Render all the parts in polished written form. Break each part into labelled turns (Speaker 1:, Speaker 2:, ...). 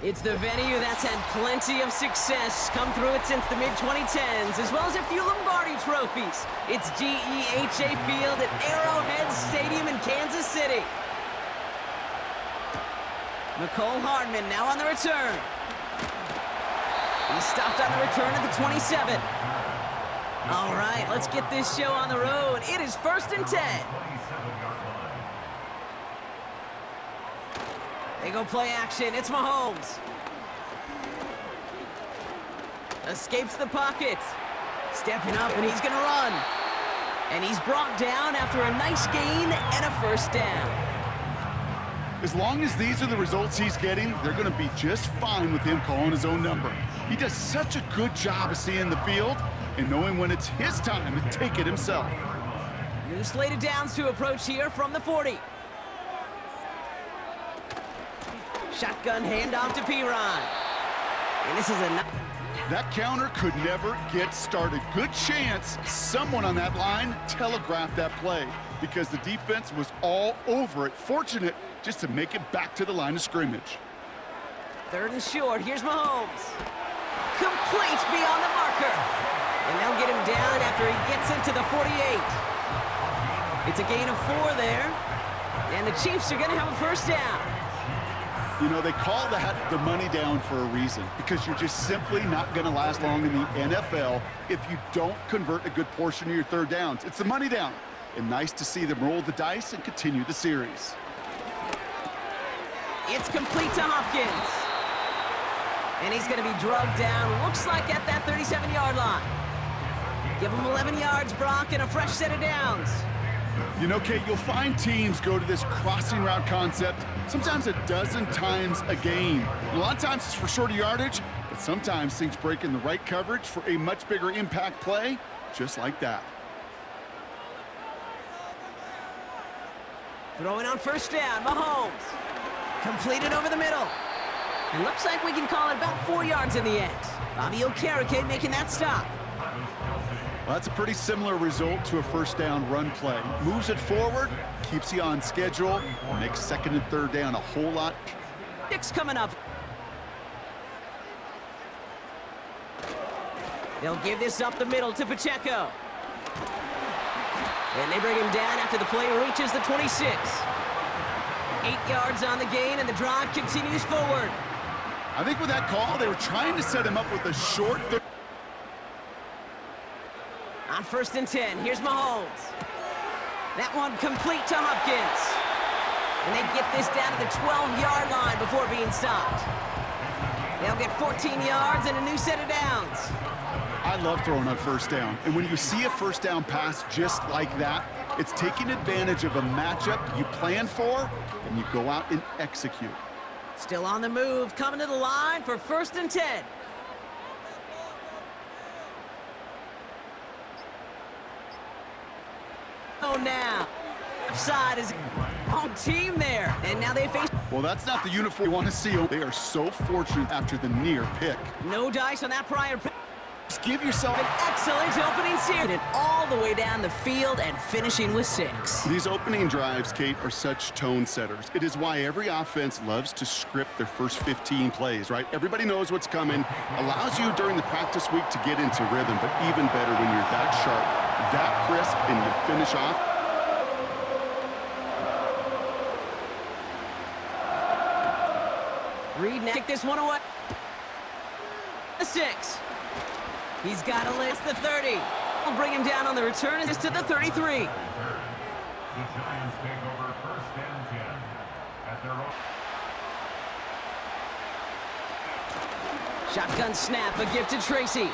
Speaker 1: It's the venue that's had plenty of success, come through it since the mid-2010s, as well as a few Lombardi trophies. It's GEHA Field at Arrowhead Stadium in Kansas City. Nicole Hardman now on the return. He's stopped on the return at the 27. All right, let's get this show on the road. It is 1st and 10. They go play action. It's Mahomes. Escapes the pocket. Stepping up, and he's going to run. And he's brought down after a nice gain and a first down.
Speaker 2: As long as these are the results he's getting, they're going to be just fine with him calling his own number. He does such a good job of seeing the field and knowing when it's his time to take it himself.
Speaker 1: New slate of downs to approach here from the 40. Shotgun handoff to P-Ron. And this is a...
Speaker 2: That counter could never get started. Good chance someone on that line telegraphed that play because the defense was all over it. Fortunate just to make it back to the line of scrimmage.
Speaker 1: 3rd and short. Here's Mahomes. Complete beyond the marker. And they'll get him down after he gets into the 48. It's a gain of 4 there. And the Chiefs are going to have a first down.
Speaker 2: You know, they call that the money down for a reason because you're just simply not going to last long in the NFL if you don't convert a good portion of your third downs. It's the money down. And nice to see them roll the dice and continue the series.
Speaker 1: It's complete to Hopkins. And he's going to be drugged down, looks like at that 37-yard line. Give him 11 yards, Brock, and a fresh set of downs.
Speaker 2: You know, Kate, you'll find teams go to this crossing route concept sometimes a dozen times a game. A lot of times it's for shorter yardage, but sometimes things break in the right coverage for a much bigger impact play, just like that.
Speaker 1: Throwing on first down, Mahomes. Completed over the middle. It looks like we can call it about 4 yards in the end. Bobby Okereke making that stop.
Speaker 2: Well, that's a pretty similar result to a first down run play. Moves it forward, keeps you on schedule, makes 2nd and 3rd down a whole lot.
Speaker 1: 6 coming up. They'll give this up the middle to Pacheco. And they bring him down after the play reaches the 26. 8 yards on the gain, and the drive continues forward.
Speaker 2: I think with that call, they were trying to set him up with a short...
Speaker 1: On 1st and 10, here's Mahomes. That one complete to Hopkins. And they get this down to the 12-yard line before being stopped. They'll get 14 yards and a new set of downs.
Speaker 2: I love throwing on first down. And when you see a first down pass just like that, it's taking advantage of a matchup you plan for, and you go out and execute.
Speaker 1: Still on the move, coming to the line for 1st and 10. Oh, now. Offside is on team there. And now they face...
Speaker 2: Well, that's not the uniform you want to see. They are so fortunate after the near pick.
Speaker 1: No dice on that prior pick.
Speaker 2: Just give yourself
Speaker 1: an excellent opening series. And all the way down the field and finishing with 6.
Speaker 2: These opening drives, Kate, are such tone setters. It is why every offense loves to script their first 15 plays, right? Everybody knows what's coming. Allows you during the practice week to get into rhythm, but even better when you're that sharp, that crisp, and you finish off.
Speaker 1: Reed now kick this one away. The 6. He's got to list the 30. We'll bring him down on the return and just to the 33.
Speaker 3: The Giants take over 1st and 10 at their own.
Speaker 1: Shotgun snap, a gift to Tracy.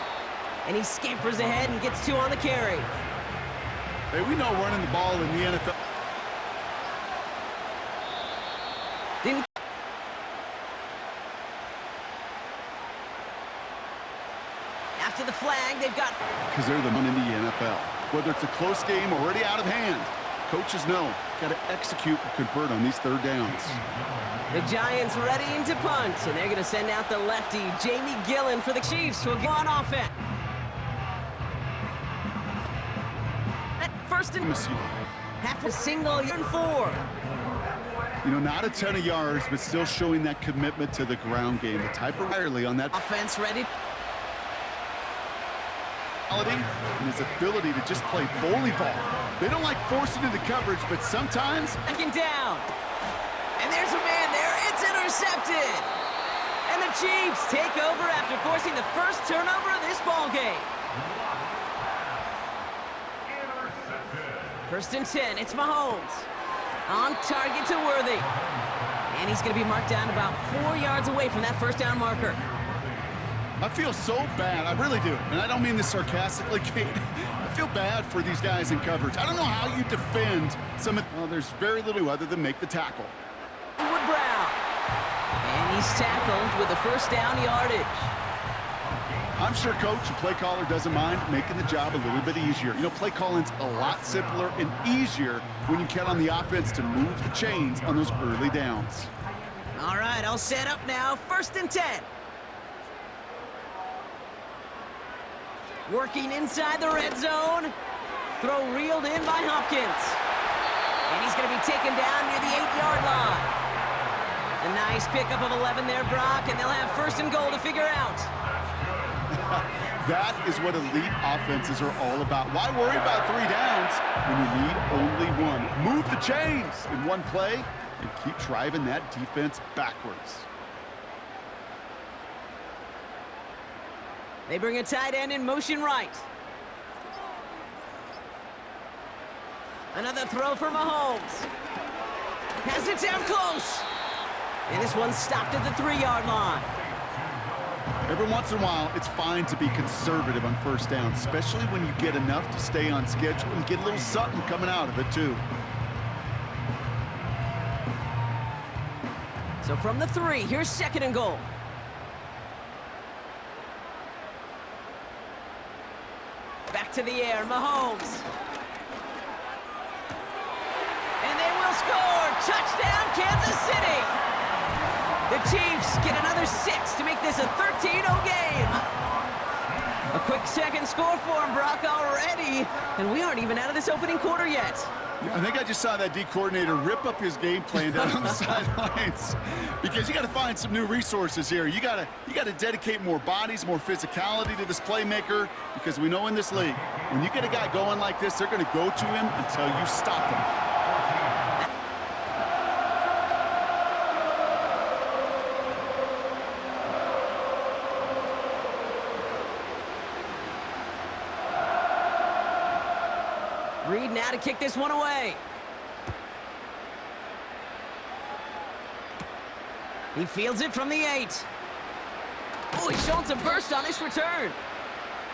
Speaker 1: And he scampers ahead and gets 2 on the carry.
Speaker 2: Hey, we know running the ball in the NFL.
Speaker 1: Didn't. After the flag, they've got...
Speaker 2: Because they're the one in the NFL. Whether it's a close game already out of hand, coaches know, got to execute and convert on these 3rd downs.
Speaker 1: The Giants readying to punt, and they're going to send out the lefty, Jamie Gillen, for the Chiefs, who will go on offense. At 1st and... Half a single, and 4.
Speaker 2: You know, not a ton of yards, but still showing that commitment to the ground game. The type of Riley on that
Speaker 1: Offense ready.
Speaker 2: and his ability to just play bully ball. They don't like forcing into coverage, but sometimes
Speaker 1: Second down. And there's a man there. It's intercepted. And the Chiefs take over after forcing the first turnover of this ball game. First and 10. It's Mahomes. On target to Worthy. And he's going to be marked down about 4 yards away from that first down marker.
Speaker 2: I feel so bad. I really do. And I don't mean this sarcastically, Kate. I feel bad for these guys in coverage. I don't know how you defend some of... Well, there's very little other than make the tackle.
Speaker 1: Wood Brown. And he's tackled with the first down yardage.
Speaker 2: I'm sure coach and play caller doesn't mind making the job a little bit easier. You know, play calling's a lot simpler and easier when you count on the offense to move the chains on those early downs.
Speaker 1: All right, I'll set up now. First and 10. Working inside the red zone. Throw reeled in by Hopkins. And he's going to be taken down near the 8-yard line. A nice pickup of 11 there, Brock, and they'll have first and goal to figure out.
Speaker 2: That is what elite offenses are all about. Why worry about 3 downs when you need only one? Move the chains in one play and keep driving that defense backwards.
Speaker 1: They bring a tight end in motion right. Another throw for Mahomes. Has it down close. And this one's stopped at the 3-yard line.
Speaker 2: Every once in a while, it's fine to be conservative on first down, especially when you get enough to stay on schedule and get a little something coming out of it, too.
Speaker 1: So from the 3, here's second and goal. Back to the air, Mahomes. And they will score! Touchdown, Kansas City! The Chiefs get another 6 to make this a 13-0 game. A quick second score for him, Brock, already. And we aren't even out of this opening quarter yet.
Speaker 2: I think I just saw that D coordinator rip up his game plan down on the sidelines because you got to find some new resources here. You got to dedicate more bodies, more physicality to this playmaker because we know in this league, when you get a guy going like this, they're going to go to him until you stop him.
Speaker 1: Reed now to kick this one away. He fields it from the 8. Oh, he's showing some burst on this return.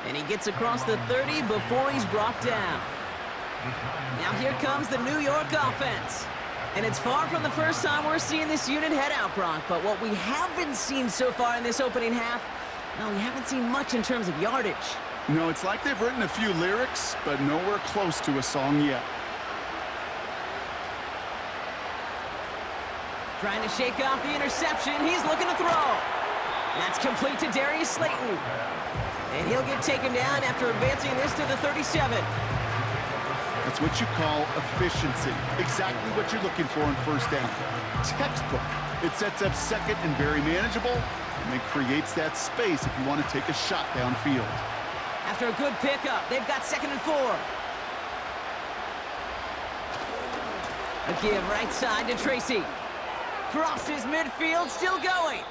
Speaker 1: And he gets across the 30 before he's brought down. Now here comes the New York offense. And it's far from the first time we're seeing this unit head out, Brock. But what we haven't seen so far in this opening half, no, we haven't seen much in terms of yardage.
Speaker 2: No, it's like they've written a few lyrics, but nowhere close to a song yet.
Speaker 1: Trying to shake off the interception. He's looking to throw. That's complete to Darius Slayton. And he'll get taken down after advancing this to the 37.
Speaker 2: That's what you call efficiency. Exactly what you're looking for in first down. Textbook. It sets up second and very manageable, and then creates that space if you want to take a shot downfield.
Speaker 1: After a good pickup, they've got second and 4. A give right side to Tracy. Crosses midfield, still going.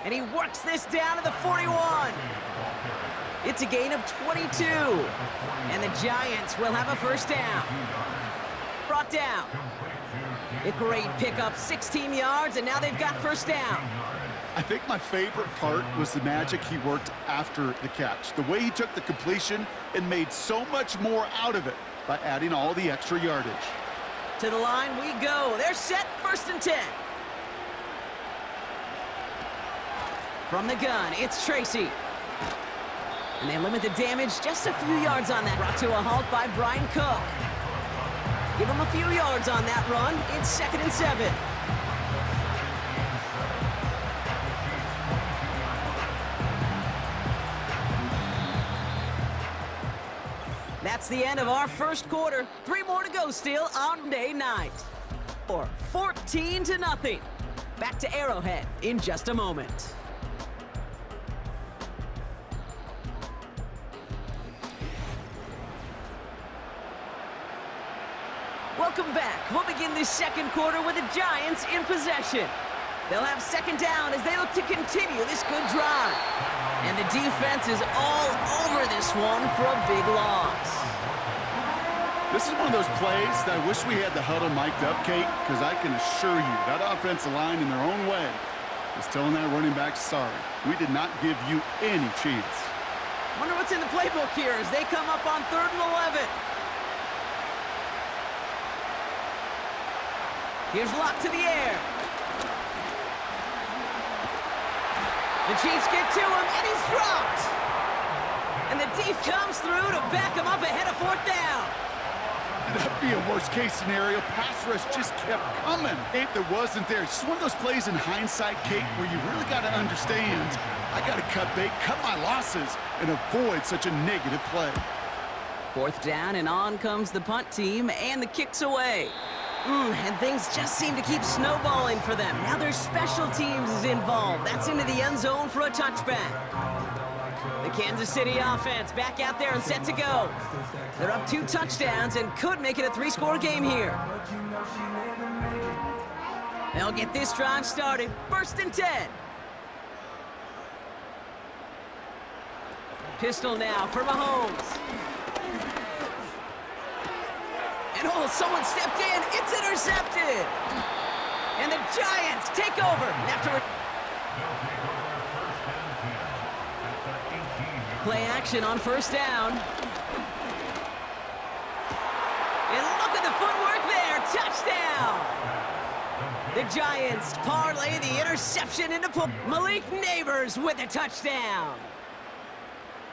Speaker 1: And he works this down to the 41. It's a gain of 22. And the Giants will have a first down. Brought down. A great pickup, 16 yards, and now they've got first down.
Speaker 2: I think my favorite part was the magic he worked after the catch. The way he took the completion and made so much more out of it by adding all the extra yardage.
Speaker 1: To the line we go. They're set, first and 10. From the gun, it's Tracy. And they limit the damage just a few yards on that. Brought to a halt by Brian Cook. Give him a few yards on that run. It's second and 7. That's the end of our first quarter. 3 more to go still on day night. Or 14-0. Back to Arrowhead in just a moment. Welcome back. We'll begin this second quarter with the Giants in possession. They'll have second down as they look to continue this good drive. And the defense is all over this one for a big loss.
Speaker 2: This is one of those plays that I wish we had the huddle mic'd up, Kate, because I can assure you that offensive line in their own way is telling that running back, sorry, we did not give you any chance.
Speaker 1: Wonder what's in the playbook here as they come up on 3rd and 11. Here's Lock to the air. The Chiefs get to him, and he's dropped. And the deep comes through to back him up ahead of 4th down.
Speaker 2: That'd be a worst-case scenario. Pass rush just kept coming. If there wasn't there, it's one of those plays in hindsight, Kate, where you really got to understand, I got to cut bait, cut my losses, and avoid such a negative play.
Speaker 1: 4th down, and on comes the punt team, and the kick's away. And things just seem to keep snowballing for them. Now their special teams is involved. That's into the end zone for a touchback. The Kansas City offense back out there and set to go. They're up 2 touchdowns and could make it a 3-score game here. They'll get this drive started. 1st and 10. Pistol now for Mahomes. And oh, someone stepped in. It's intercepted. And the Giants take over after play action on 1st down. And look at the footwork there. Touchdown. The Giants parlay the interception into Malik Neighbors with a touchdown.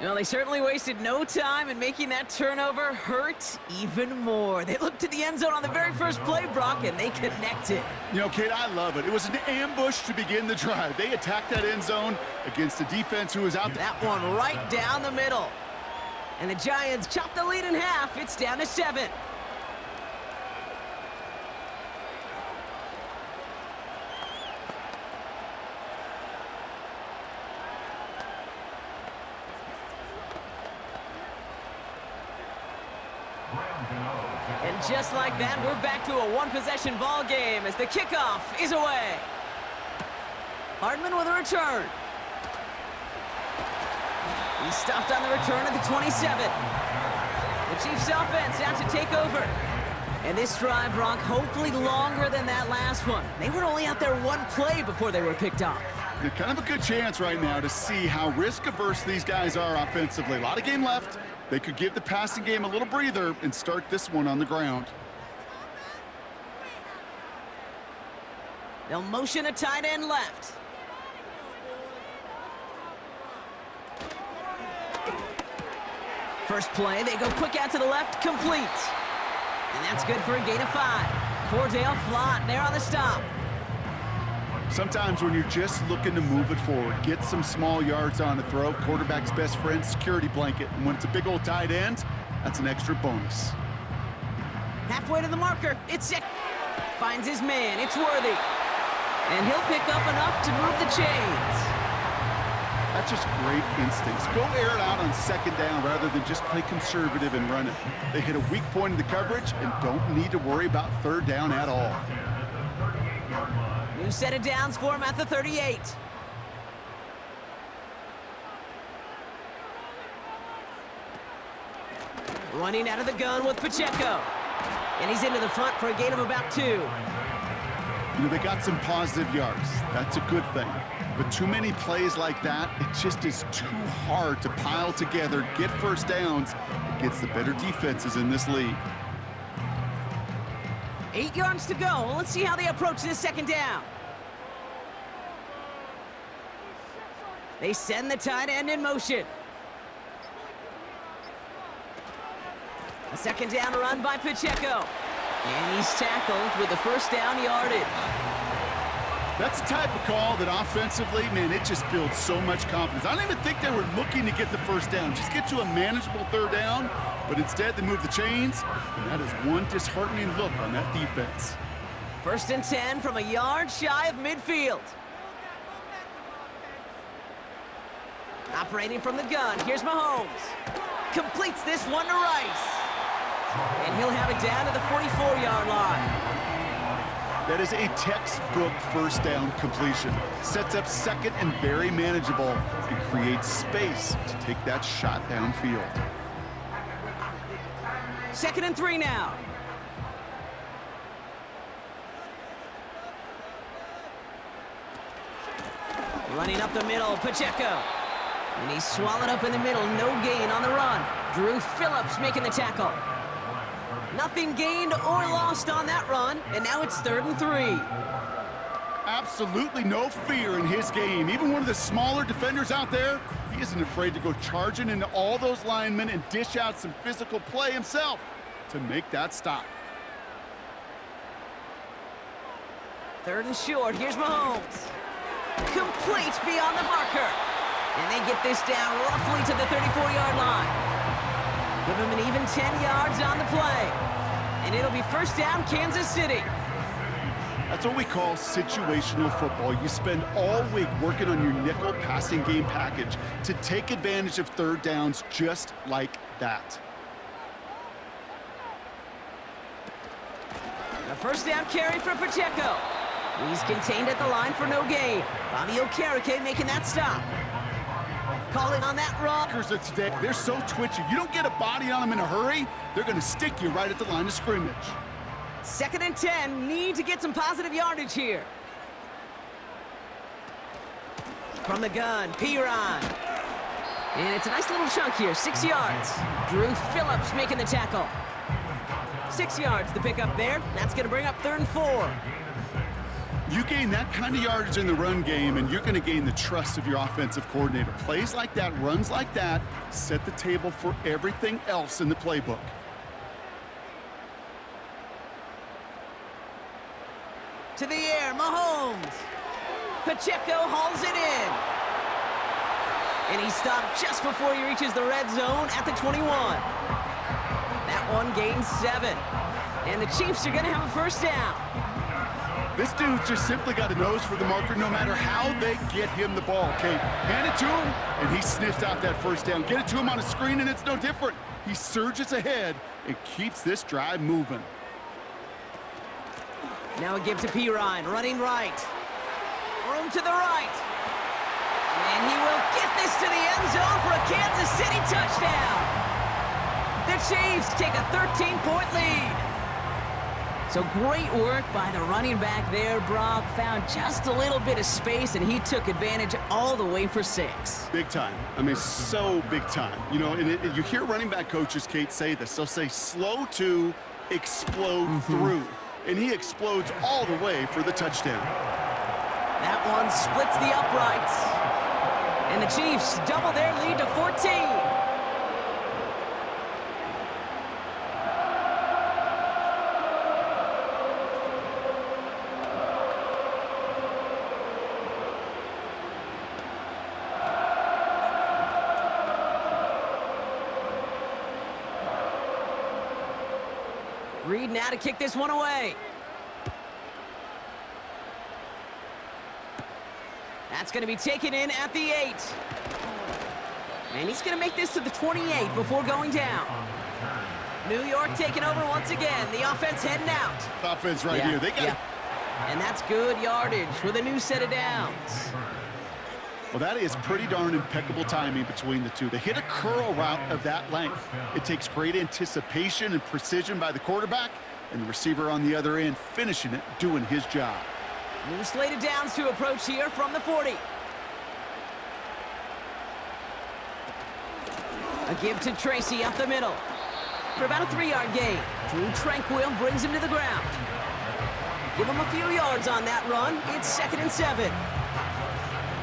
Speaker 1: Well, they certainly wasted no time in making that turnover hurt even more. They looked to the end zone on the very first play, Brock, and they connected.
Speaker 2: You know, Kate, I love it. It was an ambush to begin the drive. They attacked that end zone against a defense who was out.
Speaker 1: That one right down the middle. And the Giants chop the lead in half. It's down to 7. And just like that, we're back to a one-possession ball game as the kickoff is away. Hardman with a return. He's stopped on the return at the 27. The Chiefs offense out to take over. And this drive, Brock, hopefully longer than that last one. They were only out there 1 play before they were picked off.
Speaker 2: Kind of a good chance right now to see how risk-averse these guys are offensively. A lot of game left. They could give the passing game a little breather and start this one on the ground.
Speaker 1: They'll motion a tight end left. First play, they go quick out to the left, complete. And that's good for a gain of 5. Cordell Flott there on the stop.
Speaker 2: Sometimes when you're just looking to move it forward, get some small yards on the throw, quarterback's best friend, security blanket. And when it's a big old tight end, that's an extra bonus.
Speaker 1: Halfway to the marker, it's it. Finds his man, it's Worthy. And he'll pick up enough to move the chains.
Speaker 2: That's just great instincts. Go air it out on 2nd down rather than just play conservative and run it. They hit a weak point in the coverage and don't need to worry about 3rd down at all.
Speaker 1: New set of downs for him at the 38. Running out of the gun with Pacheco. And he's into the front for a gain of about 2.
Speaker 2: You know, they got some positive yards. That's a good thing. But too many plays like that, it just is too hard to pile together, get 1st downs against the better defenses in this league.
Speaker 1: 8 yards to go. Let's see how they approach this 2nd down. They send the tight end in motion. A 2nd down run by Pacheco. And he's tackled with the 1st down yardage.
Speaker 2: That's the type of call that offensively, man, it just builds so much confidence. I don't even think they were looking to get the 1st down. Just get to a manageable 3rd down, but instead they move the chains, and that is one disheartening look on that defense.
Speaker 1: First and 10 from a yard shy of midfield. Operating from the gun, here's Mahomes. Completes this one to Rice. And he'll have it down to the 44-yard line.
Speaker 2: That is a textbook first down completion. Sets up second and very manageable and creates space to take that shot downfield.
Speaker 1: 2nd and 3 now. Running up the middle, Pacheco. And he's swallowed up in the middle, no gain on the run. Drew Phillips making the tackle. Nothing gained or lost on that run, and now it's 3rd and 3.
Speaker 2: Absolutely no fear in his game. Even one of the smaller defenders out there, he isn't afraid to go charging into all those linemen and dish out some physical play himself to make that stop.
Speaker 1: 3rd and short, here's Mahomes. Complete beyond the marker. And they get this down roughly to the 34-yard line. Give him an even 10 yards on the play. And it'll be first down, Kansas City.
Speaker 2: That's what we call situational football. You spend all week working on your nickel passing game package to take advantage of 3rd downs just like that.
Speaker 1: A first down carry for Pacheco. He's contained at the line for no gain. Bobby Okereke making that stop. Calling on that run.
Speaker 2: Today, they're so twitchy. You don't get a body on them in a hurry, they're going to stick you right at the line of scrimmage.
Speaker 1: 2nd and 10, need to get some positive yardage here. From the gun, Piron. And it's a nice little chunk here, 6 yards. Drew Phillips making the tackle. 6 yards to pick up there. That's going to bring up 3rd and 4.
Speaker 2: You gain that kind of yardage in the run game, and you're going to gain the trust of your offensive coordinator. Plays like that, runs like that, set the table for everything else in the playbook.
Speaker 1: To the air, Mahomes. Pacheco hauls it in. And he stopped just before he reaches the red zone at the 21. That one gains 7. And the Chiefs are going to have a first down.
Speaker 2: This dude's just simply got a nose for the marker no matter how they get him the ball, Kate. Hand it to him, and he sniffs out that first down. Get it to him on a screen, and it's no different. He surges ahead and keeps this drive moving.
Speaker 1: Now a give to Piron, running right. Room to the right. And he will get this to the end zone for a Kansas City touchdown. The Chiefs take a 13-point lead. So great work by the running back there, Brock. Found just a little bit of space, and he took advantage all the way for 6.
Speaker 2: Big time. I mean, so big time. You know, and you hear running back coaches, Kate, say this. They'll say slow to explode through. And he explodes all the way for the touchdown.
Speaker 1: That one splits the uprights. And the Chiefs double their lead to 14. Reed now to kick this one away. That's going to be taken in at the 8. And he's going to make this to the 28 before going down. New York taking over once again. The offense heading out.
Speaker 2: Offense here. They got
Speaker 1: And that's good yardage with a new set of downs.
Speaker 2: Well, that is pretty darn impeccable timing between the two. They hit a curl route of that length. It takes great anticipation and precision by the quarterback, and the receiver on the other end finishing it, doing his job.
Speaker 1: New slate of downs to approach here from the 40. A give to Tracy up the middle. For about a 3-yard gain. Drew Tranquil brings him to the ground. Give him a few yards on that run. It's 2nd and 7.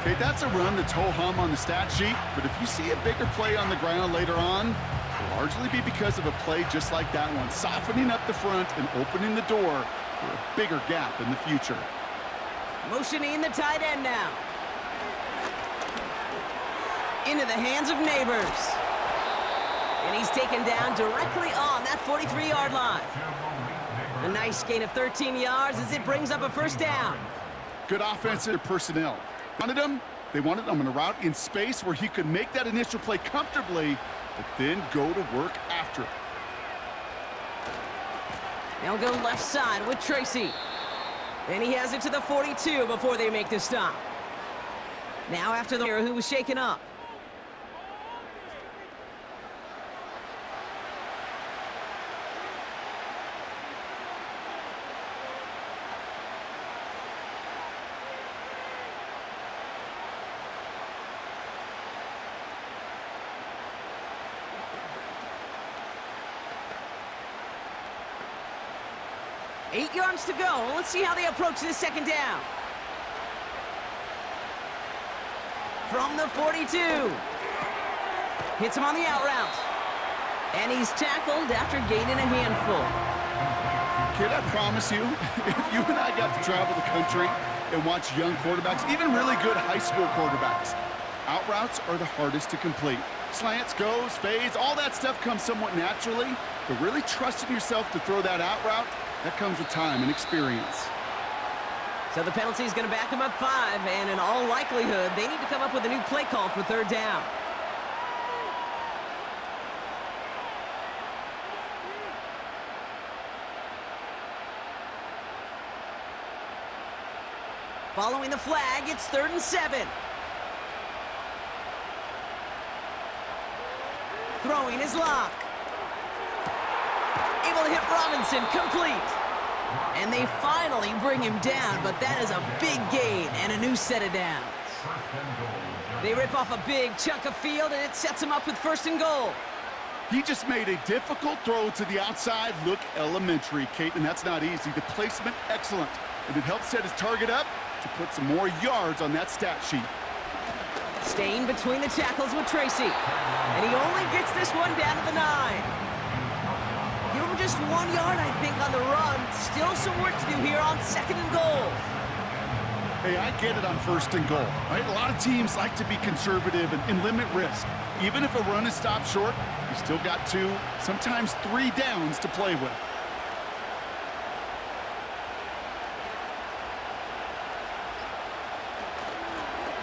Speaker 2: Okay, that's a run that's ho-hum on the stat sheet, but if you see a bigger play on the ground later on, it'll largely be because of a play just like that one, softening up the front and opening the door for a bigger gap in the future.
Speaker 1: Motioning the tight end now. Into the hands of Neighbors. And he's taken down directly on that 43-yard line. A nice gain of 13 yards as it brings up a first down.
Speaker 2: Good offensive personnel. They wanted him on a route in space where he could make that initial play comfortably, but then go to work after it.
Speaker 1: They'll go left side with Tracy. And he has it to the 42 before they make the stop. Now after the who was shaken up. Eight yards to go. Let's see how they approach this second down. From the 42. Hits him on the out route. And he's tackled after gaining a handful.
Speaker 2: Kid, I promise you, if you and I got to travel the country and watch young quarterbacks, even really good high school quarterbacks, out routes are the hardest to complete. Slants, goes, fades, all that stuff comes somewhat naturally, but really trusting yourself to throw that out route, that comes with time and experience.
Speaker 1: So the penalty is going to back them up 5, and in all likelihood, they need to come up with a new play call for third down. Following the flag, it's 3rd and 7. Throwing his lock. Able to hit Robinson, complete. And they finally bring him down, but that is a big gain and a new set of downs. They rip off a big chunk of field, and it sets him up with 1st and goal.
Speaker 2: He just made a difficult throw to the outside look elementary, Kate, and that's not easy. The placement, excellent. And it helped set his target up to put some more yards on that stat sheet.
Speaker 1: Staying between the tackles with Tracy. And he only gets this one down to the 9. Give him just 1 yard, I think, on the run. Still some work to do here on 2nd and goal.
Speaker 2: Hey, I get it on 1st and goal, right? A lot of teams like to be conservative and limit risk. Even if a run is stopped short, you still got 2, sometimes 3 downs to play with.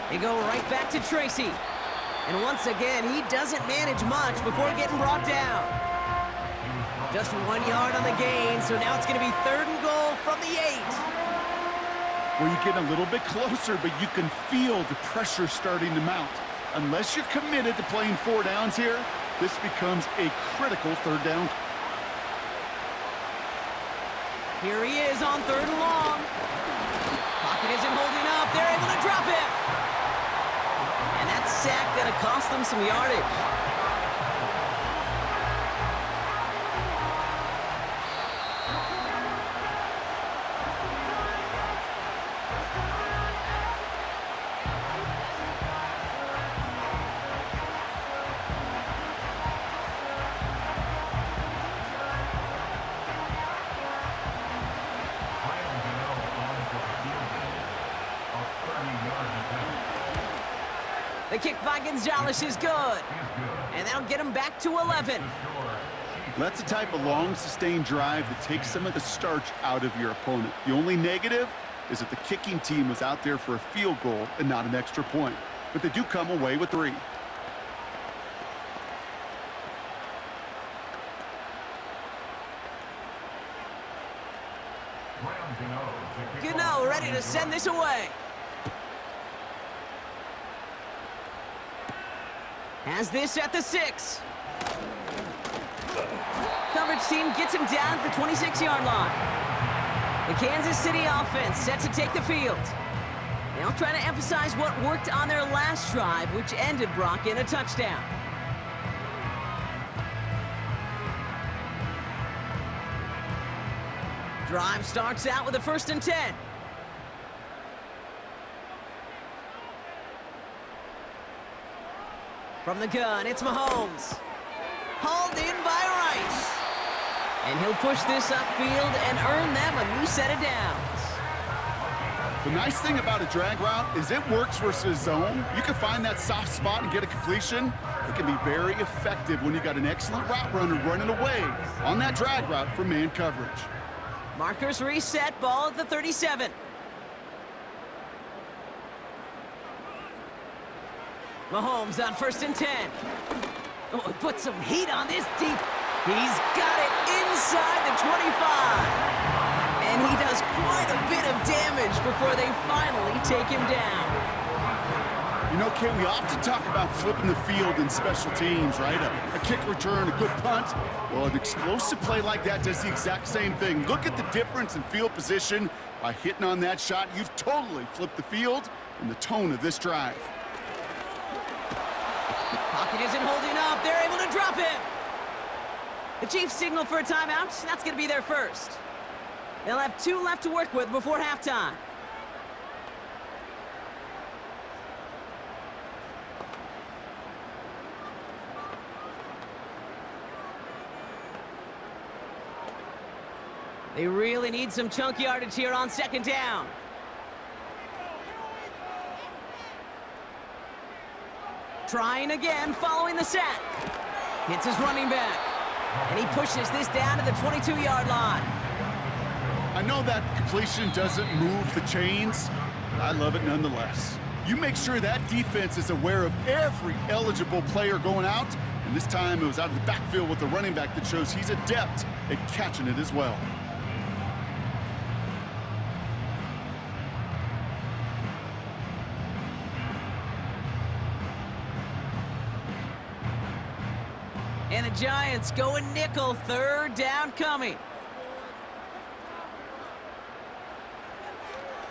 Speaker 1: They go right back to Tracy. And once again, he doesn't manage much before getting brought down. Just 1 yard on the gain, so now it's going to be 3rd and goal from the 8.
Speaker 2: Where you get a little bit closer, but you can feel the pressure starting to mount. Unless you're committed to playing 4 downs here, this becomes a critical 3rd down.
Speaker 1: Here he is on 3rd and long. Pocket isn't holding up. They're able to drop him. And that sack going to cost them some yardage. The kick by Gonzalez is good. And that'll get him back to 11.
Speaker 2: That's the type of long, sustained drive that takes some of the starch out of your opponent. The only negative is that the kicking team was out there for a field goal and not an extra point. But they do come away with 3.
Speaker 1: Gano ready to send this away. Has this at the 6. Coverage team gets him down at the 26-yard line. The Kansas City offense set to take the field. They'll try to emphasize what worked on their last drive, which ended Brock in a touchdown. Drive starts out with a 1st and 10. From the gun, it's Mahomes. Hauled in by Rice. And he'll push this upfield and earn them a new set of downs.
Speaker 2: The nice thing about a drag route is it works versus zone. You can find that soft spot and get a completion. It can be very effective when you got an excellent route runner running away on that drag route for man coverage.
Speaker 1: Markers reset, ball at the 37. Mahomes on 1st and 10. Oh, he put some heat on this deep. He's got it inside the 25. And he does quite a bit of damage before they finally take him down.
Speaker 2: You know, Kate, we often talk about flipping the field in special teams, right? A kick return, a good punt. Well, an explosive play like that does the exact same thing. Look at the difference in field position. By hitting on that shot, you've totally flipped the field and the tone of this drive.
Speaker 1: Pocket isn't holding up. They're able to drop him. The Chiefs signal for a timeout. That's going to be their first. They'll have 2 left to work with before halftime. They really need some chunk yardage here on 2nd down. Trying again, following the sack. Hits his running back. And he pushes this down to the 22-yard line.
Speaker 2: I know that completion doesn't move the chains, but I love it nonetheless. You make sure that defense is aware of every eligible player going out, and this time it was out of the backfield with the running back that shows he's adept at catching it as well.
Speaker 1: And the Giants going nickel, 3rd down coming.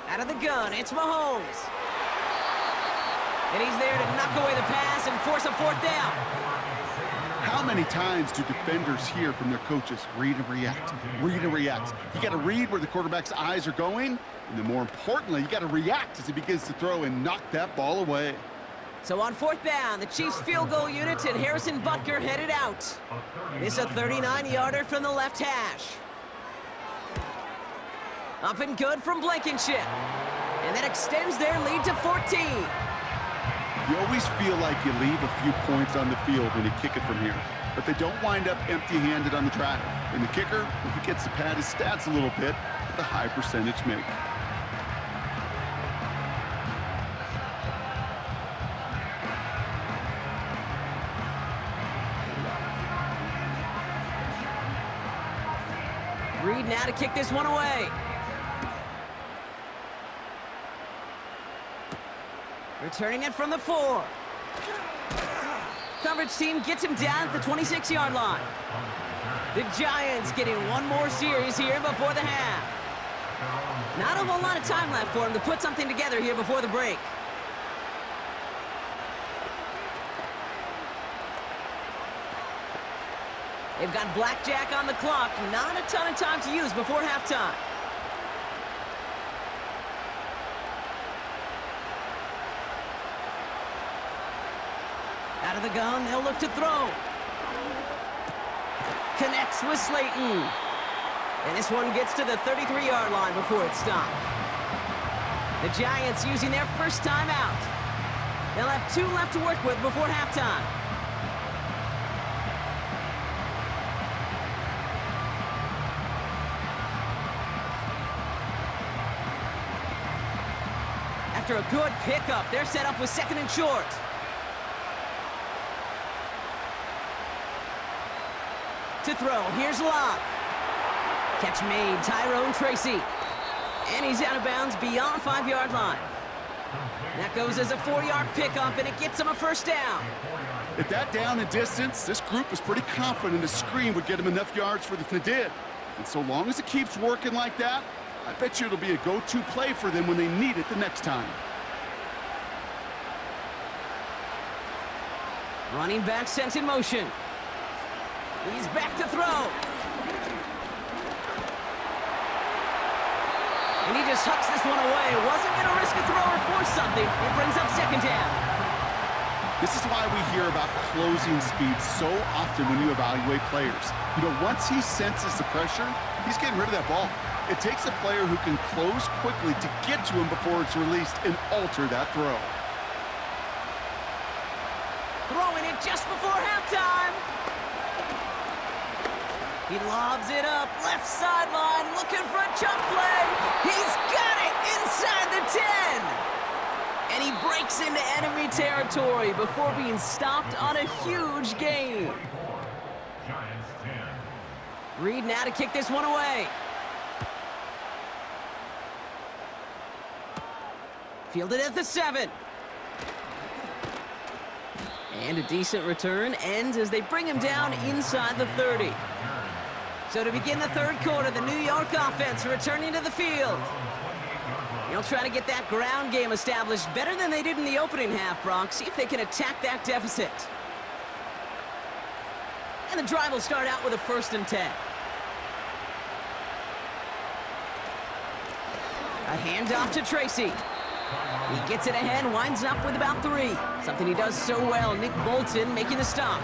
Speaker 1: Out of the gun, it's Mahomes. And he's there to knock away the pass and force a 4th down.
Speaker 2: How many times do defenders hear from their coaches, read and react, read and react? You got to read where the quarterback's eyes are going, and then more importantly, you got to react as he begins to throw and knock that ball away.
Speaker 1: So on 4th down, the Chiefs field goal unit and Harrison Butker headed out. This a 39-yarder from the left hash. Up and good from Blankenship. And that extends their lead to 14.
Speaker 2: You always feel like you leave a few points on the field when you kick it from here, but they don't wind up empty-handed on the track. And the kicker, he gets to pad his stats a little bit with a high percentage make.
Speaker 1: Reed now to kick this one away. Returning it from the 4. Coverage team gets him down at the 26-yard line. The Giants getting one more series here before the half. Not a whole lot of time left for him to put something together here before the break. They've got blackjack on the clock. Not a ton of time to use before halftime. Out of the gun, they'll look to throw. Connects with Slayton. And this one gets to the 33-yard line before it's stopped. The Giants using their first time out. They'll have 2 left to work with before halftime. After a good pickup, they're set up with 2nd and short. To throw, here's Locke. Catch made, Tyrone Tracy. And he's out of bounds beyond 5-yard line. That goes as a 4-yard pickup, and it gets him a first down.
Speaker 2: At that down and distance, this group was pretty confident a screen would get him enough yards for the did. And so long as it keeps working like that, I bet you it'll be a go-to play for them when they need it the next time.
Speaker 1: Running back sent in motion. He's back to throw. And he just hucks this one away. Wasn't going to risk a throw or force something. It brings up 2nd down.
Speaker 2: This is why we hear about closing speed so often when you evaluate players. You know, once he senses the pressure, he's getting rid of that ball. It takes a player who can close quickly to get to him before it's released and alter that throw.
Speaker 1: Throwing it just before halftime. He lobs it up, left sideline, looking for a chunk play. He's got it inside the 10. And he breaks into enemy territory before being stopped on a huge gain.
Speaker 3: Giants 10.
Speaker 1: Reed now to kick this one away. Fielded at the 7. And a decent return ends as they bring him down inside the 30. So to begin the third quarter, the New York offense returning to the field. They'll try to get that ground game established better than they did in the opening half, Brock. See if they can attack that deficit. And the drive will start out with a 1st and 10. A handoff to Tracy. He gets it ahead, winds up with about 3. Something he does so well. Nick Bolton making the stop.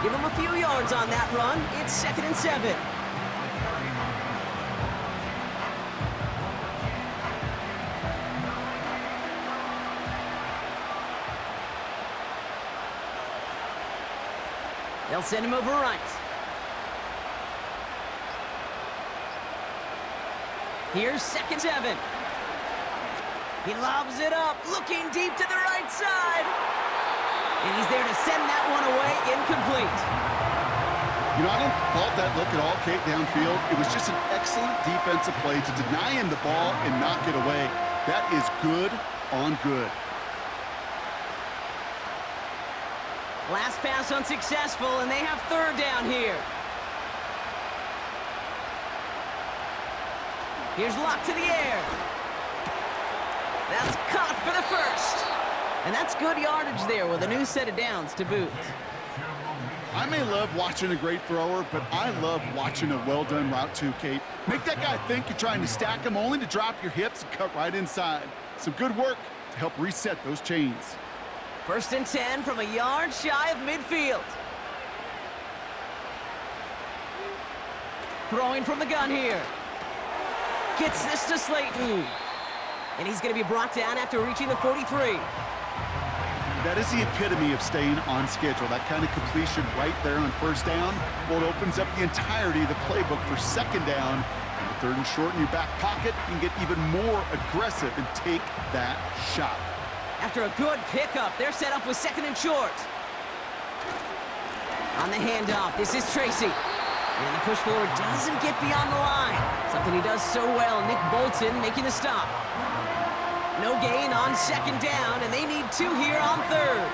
Speaker 1: Give him a few yards on that run. It's 2nd and 7. They'll send him over right. Here's 2nd 7. He lobs it up, looking deep to the right side. And he's there to send that one away, incomplete.
Speaker 2: You know, I don't fault that look at all, Kate, downfield. It was just an excellent defensive play to deny him the ball and knock it away. That is good on good.
Speaker 1: Last pass unsuccessful, and they have 3rd down here. Here's Locke to the air. That's caught for the 1st. And that's good yardage there with a new set of downs to boot.
Speaker 2: I may love watching a great thrower, but I love watching a well-done route too, Kate. Make that guy think you're trying to stack him only to drop your hips and cut right inside. Some good work to help reset those chains.
Speaker 1: 1st and 10 from a yard shy of midfield. Throwing from the gun here. Gets this to Slayton. And he's going to be brought down after reaching the 43.
Speaker 2: That is the epitome of staying on schedule. That kind of completion right there on 1st down. Well, it opens up the entirety of the playbook for 2nd down. And 3rd and short in your back pocket, you can get even more aggressive and take that shot.
Speaker 1: After a good pickup, they're set up with 2nd and short. On the handoff, this is Tracy. And the push forward doesn't get beyond the line. Something he does so well, Nick Bolton making the stop. No gain on 2nd down, and they need 2 here on 3rd.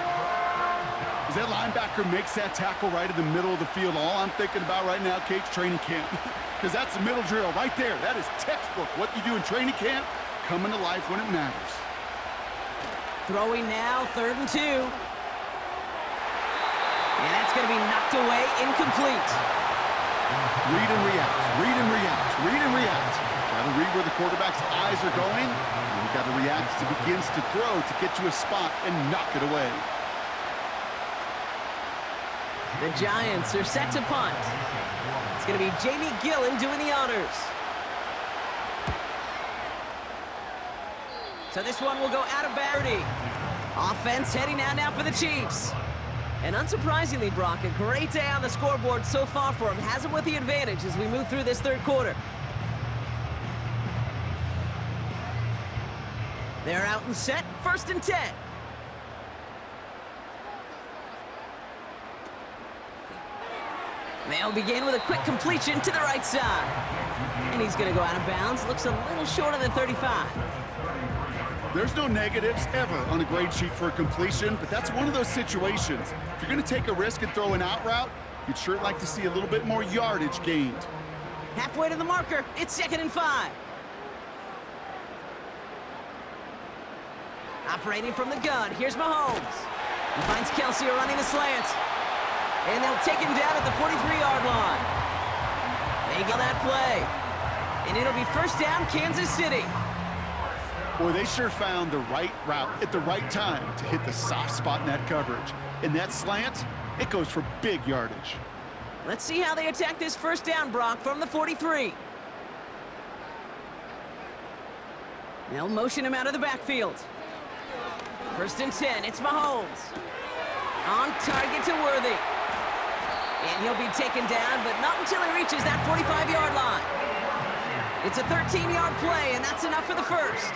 Speaker 2: As that linebacker makes that tackle right in the middle of the field, all I'm thinking about right now, Kate's training camp. Because that's the middle drill right there. That is textbook. What you do in training camp, coming to life when it matters.
Speaker 1: Throwing now, 3rd and 2. And that's going to be knocked away, incomplete.
Speaker 2: Read and react, read and react, read and react. Got to read where the quarterback's eyes are going, and you got to react as he begins to throw to get to a spot and knock it away.
Speaker 1: The Giants are set to punt. It's going to be Jamie Gillen doing the honors. So this one will go out of bounds. Offense heading out now for the Chiefs. And unsurprisingly, Brock, a great day on the scoreboard so far for him. Has him with the advantage as we move through this 3rd quarter. They're out and set, 1st and 10. They'll begin with a quick completion to the right side. And he's going to go out of bounds. Looks a little short of the 35.
Speaker 2: There's no negatives ever on a grade sheet for a completion, but that's one of those situations. If you're going to take a risk and throw an out route, you'd sure like to see a little bit more yardage gained.
Speaker 1: Halfway to the marker, it's 2nd and 5. Operating from the gun, here's Mahomes. He finds Kelsey running the slant. And they'll take him down at the 43-yard line. They get that play. And it'll be 1st down, Kansas City.
Speaker 2: Boy, they sure found the right route at the right time to hit the soft spot in that coverage. And that slant, it goes for big yardage.
Speaker 1: Let's see how they attack this 1st down, Brock, from the 43. They'll motion him out of the backfield. 1st and 10, it's Mahomes. On target to Worthy. And he'll be taken down, but not until he reaches that 45-yard line. It's a 13-yard play, and that's enough for the first.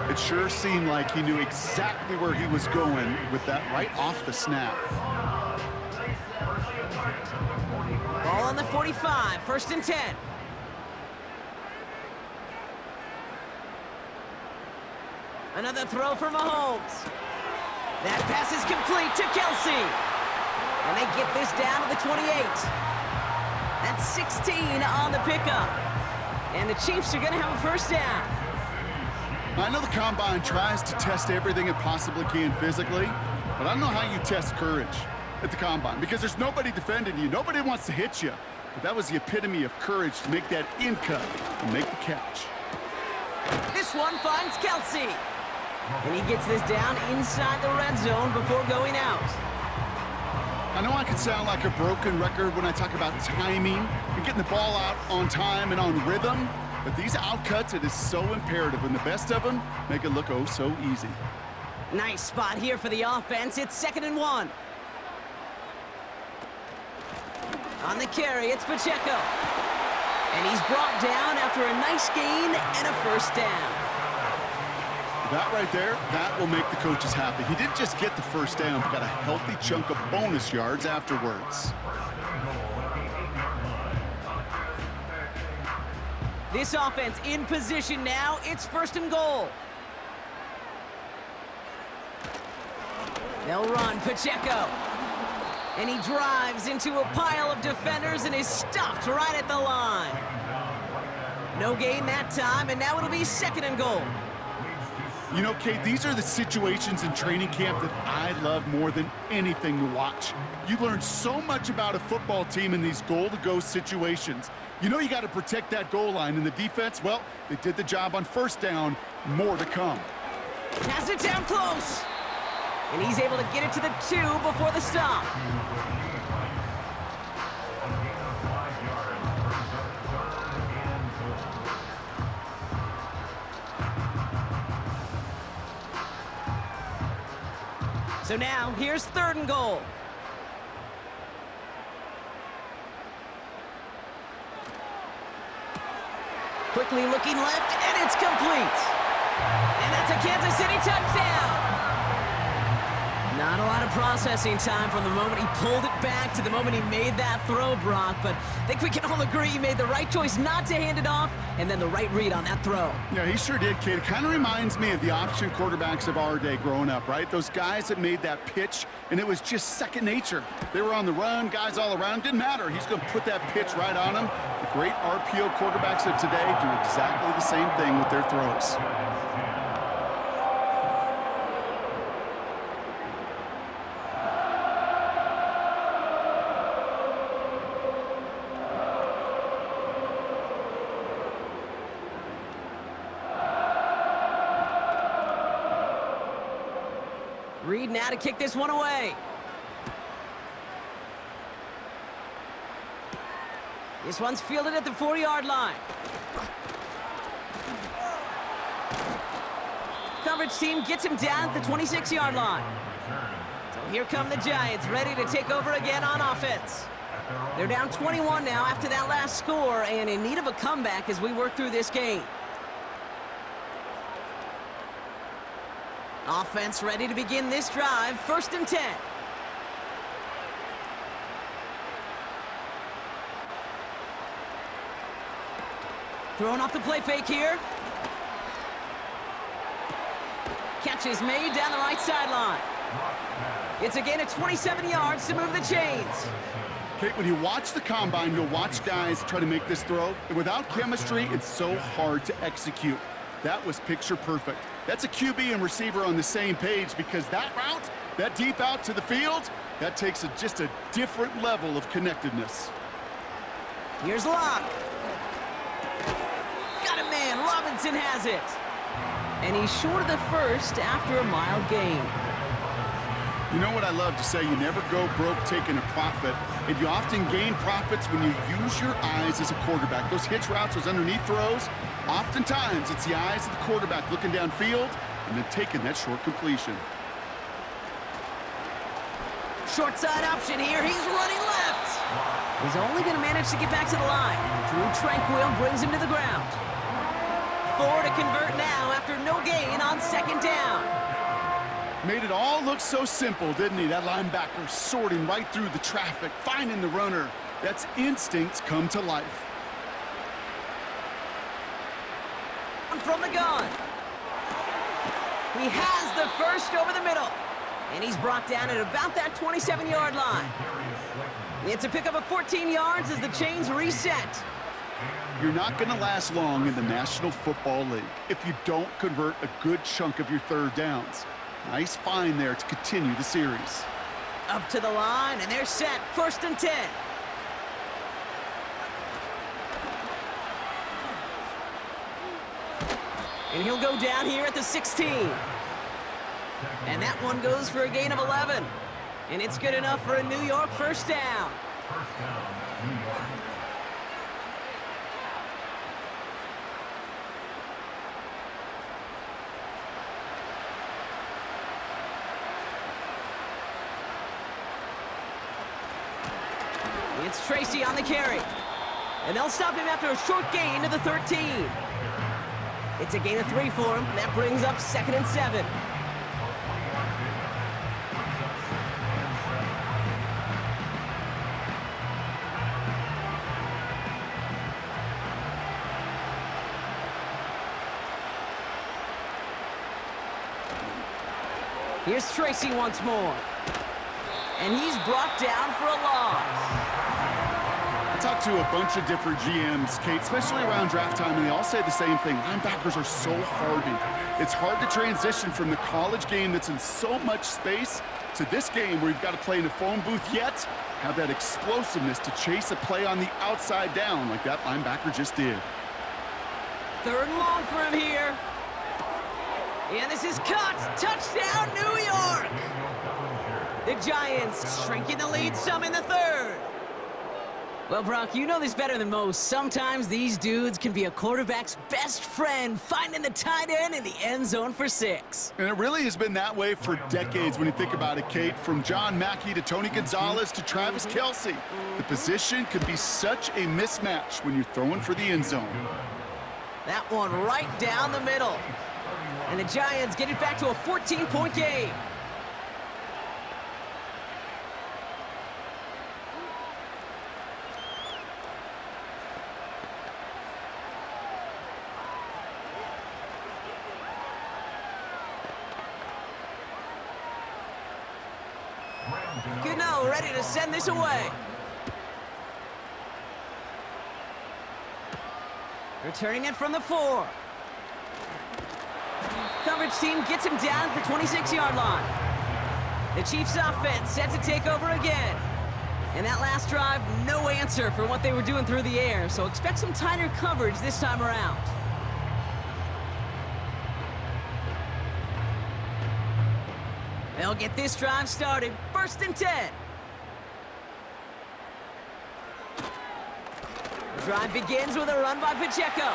Speaker 2: It sure seemed like he knew exactly where he was going with that right off the snap.
Speaker 1: Ball on the 45, 1st and 10. Another throw for Mahomes. That pass is complete to Kelsey. And they get this down to the 28. That's 16 on the pickup. And the Chiefs are going to have a first down.
Speaker 2: I know the Combine tries to test everything it possibly can physically, but I don't know how you test courage at the Combine because there's nobody defending you. Nobody wants to hit you. But that was the epitome of courage to make that in cut and make the catch.
Speaker 1: This one finds Kelsey. And he gets this down inside the red zone before going out.
Speaker 2: I know I can sound like a broken record when I talk about timing and getting the ball out on time and on rhythm, but these outcuts, it is so imperative, and the best of them make it look oh so easy.
Speaker 1: Nice spot here for the offense. It's 2nd and 1. On the carry, it's Pacheco. And he's brought down after a nice gain and a first down.
Speaker 2: That right there, that will make the coaches happy. He didn't just get the first down, but got a healthy chunk of bonus yards afterwards.
Speaker 1: This offense in position now. It's 1st and goal. They'll run Pacheco. And he drives into a pile of defenders and is stopped right at the line. No gain that time, and now it'll be 2nd and goal.
Speaker 2: You know, Kate, these are the situations in training camp that I love more than anything to watch. You learn so much about a football team in these goal-to-go situations. You know you got to protect that goal line, and the defense, well, they did the job on first down. More to come.
Speaker 1: Pass it down close. And he's able to get it to the 2 before the stop. So now, here's 3rd and goal. Quickly looking left, and it's complete. And that's a Kansas City touchdown. Not a lot of processing time from the moment he pulled it back to the moment he made that throw, Brock. But I think we can all agree he made the right choice not to hand it off, and then the right read on that throw.
Speaker 2: Yeah, he sure did, kid. It kind of reminds me of the option quarterbacks of our day growing up, right? Those guys that made that pitch, and it was just second nature. They were on the run, guys all around. Didn't matter. He's going to put that pitch right on them. The great RPO quarterbacks of today do exactly the same thing with their throws.
Speaker 1: Reed now to kick this one away. This one's fielded at the 4-yard line. Coverage team gets him down at the 26-yard line. So here come the Giants, ready to take over again on offense. They're down 21 now after that last score, and in need of a comeback as we work through this game. Offense ready to begin this drive, 1st and 10. Throwing off the play fake here. Catch is made down the right sideline. It's a gain of 27 yards to move the chains.
Speaker 2: Kate, when you watch the Combine, you'll watch guys try to make this throw. And without chemistry, it's so hard to execute. That was picture perfect. That's a QB and receiver on the same page because that route, that deep out to the field, that takes just a different level of connectedness.
Speaker 1: Here's Locke. Got a man. Robinson has it. And he's short of the first after a mild gain.
Speaker 2: You know what I love to say? You never go broke taking a profit, and you often gain profits when you use your eyes as a quarterback. Those hitch routes, those underneath throws, oftentimes it's the eyes of the quarterback looking downfield and then taking that short completion.
Speaker 1: Short side option here. He's running left. He's only going to manage to get back to the line. Drew Tranquil brings him to the ground. 4 to convert now after no gain on second down.
Speaker 2: Made it all look so simple, didn't he? That linebacker sorting right through the traffic, finding the runner. That's instincts come to life.
Speaker 1: From the gun. He has the first over the middle. And he's brought down at about that 27-yard line. It's a pickup of 14 yards as the chains reset.
Speaker 2: You're not going to last long in the National Football League if you don't convert a good chunk of your third downs. Nice find there to continue the series.
Speaker 1: Up to the line, and they're set. 1st and 10. And he'll go down here at the 16. And that one goes for a gain of 11. And it's good enough for a New York first down.
Speaker 3: First down, New York.
Speaker 1: It's Tracy on the carry. And they'll stop him after a short gain to the 13. It's a gain of 3 for him. That brings up 2nd and 7. Here's Tracy once more. And he's brought down for a loss.
Speaker 2: I talked to a bunch of different GMs, Kate, especially around draft time, and they all say the same thing. Linebackers are so hardened. It's hard to transition from the college game that's in so much space to this game where you've got to play in a phone booth, yet have that explosiveness to chase a play on the outside down like that linebacker just did.
Speaker 1: 3rd and long for him here. And this is caught. Touchdown, New York! The Giants shrinking the lead some in the 3rd. Well, Brock, you know this better than most. Sometimes these dudes can be a quarterback's best friend, finding the tight end in the end zone for 6.
Speaker 2: And it really has been that way for decades when you think about it, Kate. From John Mackey to Tony Gonzalez to Travis Kelce. The position can be such a mismatch when you're throwing for the end zone.
Speaker 1: That one right down the middle. And the Giants get it back to a 14-point game. Gano ready to send this away. Returning it from the 4. Coverage team gets him down at the 26-yard line. The Chiefs offense set to take over again. And that last drive, no answer for what they were doing through the air, so expect some tighter coverage this time around. They'll get this drive started. 1st and 10. The drive begins with a run by Pacheco.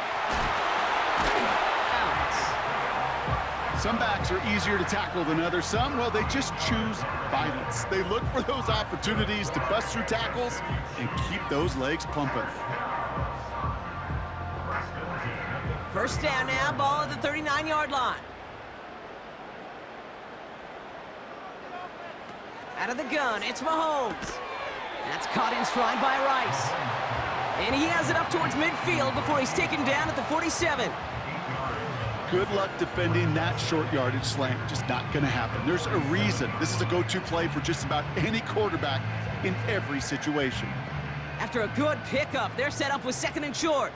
Speaker 1: Out.
Speaker 2: Some backs are easier to tackle than others. Some, well, they just choose violence. They look for those opportunities to bust through tackles and keep those legs pumping.
Speaker 1: First down now, ball at the 39-yard line. Out of the gun, it's Mahomes. That's caught in stride by Rice. And he has it up towards midfield before he's taken down at the 47.
Speaker 2: Good luck defending that short yardage slant. Just not going to happen. There's a reason. This is a go-to play for just about any quarterback in every situation.
Speaker 1: After a good pickup, they're set up with 2nd and short.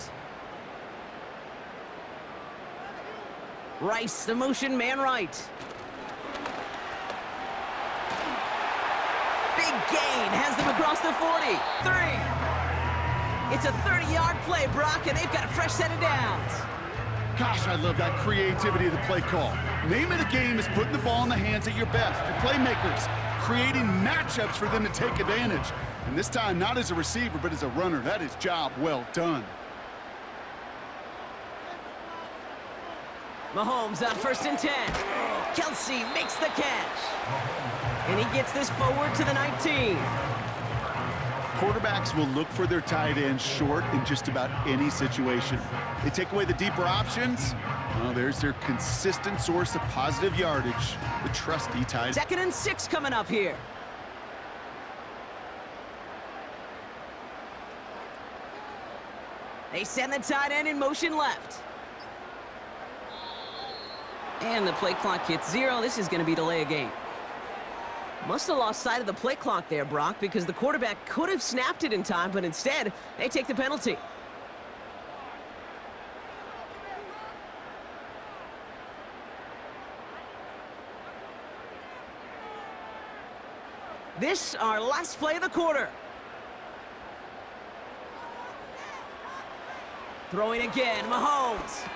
Speaker 1: Rice, the motion man right. Big gain has them across the 40. 3. It's a 30-yard play, Brock, and they've got a fresh set of downs.
Speaker 2: Gosh, I love that creativity of the play call. Name of the game is putting the ball in the hands of your best, your playmakers, creating matchups for them to take advantage. And this time, not as a receiver, but as a runner. That is job well done.
Speaker 1: Mahomes on 1st and 10. Kelce makes the catch. And he gets this forward to the 19.
Speaker 2: Quarterbacks will look for their tight end short in just about any situation. They take away the deeper options. Well, there's their consistent source of positive yardage, the trusty tight end.
Speaker 1: 2nd and 6 coming up here. They send the tight end in motion left. And the play clock hits 0. This is going to be delay a game. Must have lost sight of the play clock there, Brock, because the quarterback could have snapped it in time, but instead, they take the penalty. This, our last play of the quarter. Throwing again, Mahomes.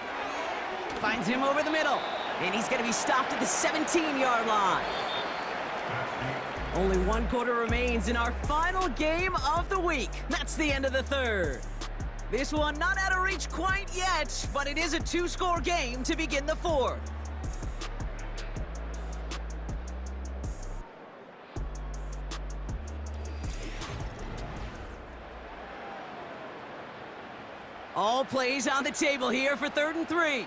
Speaker 1: Finds him over the middle, and he's going to be stopped at the 17-yard line. Only 1 quarter remains in our final game of the week. That's the end of the 3rd. This one not out of reach quite yet, but it is a 2-score game to begin the 4th. All plays on the table here for 3rd and 3.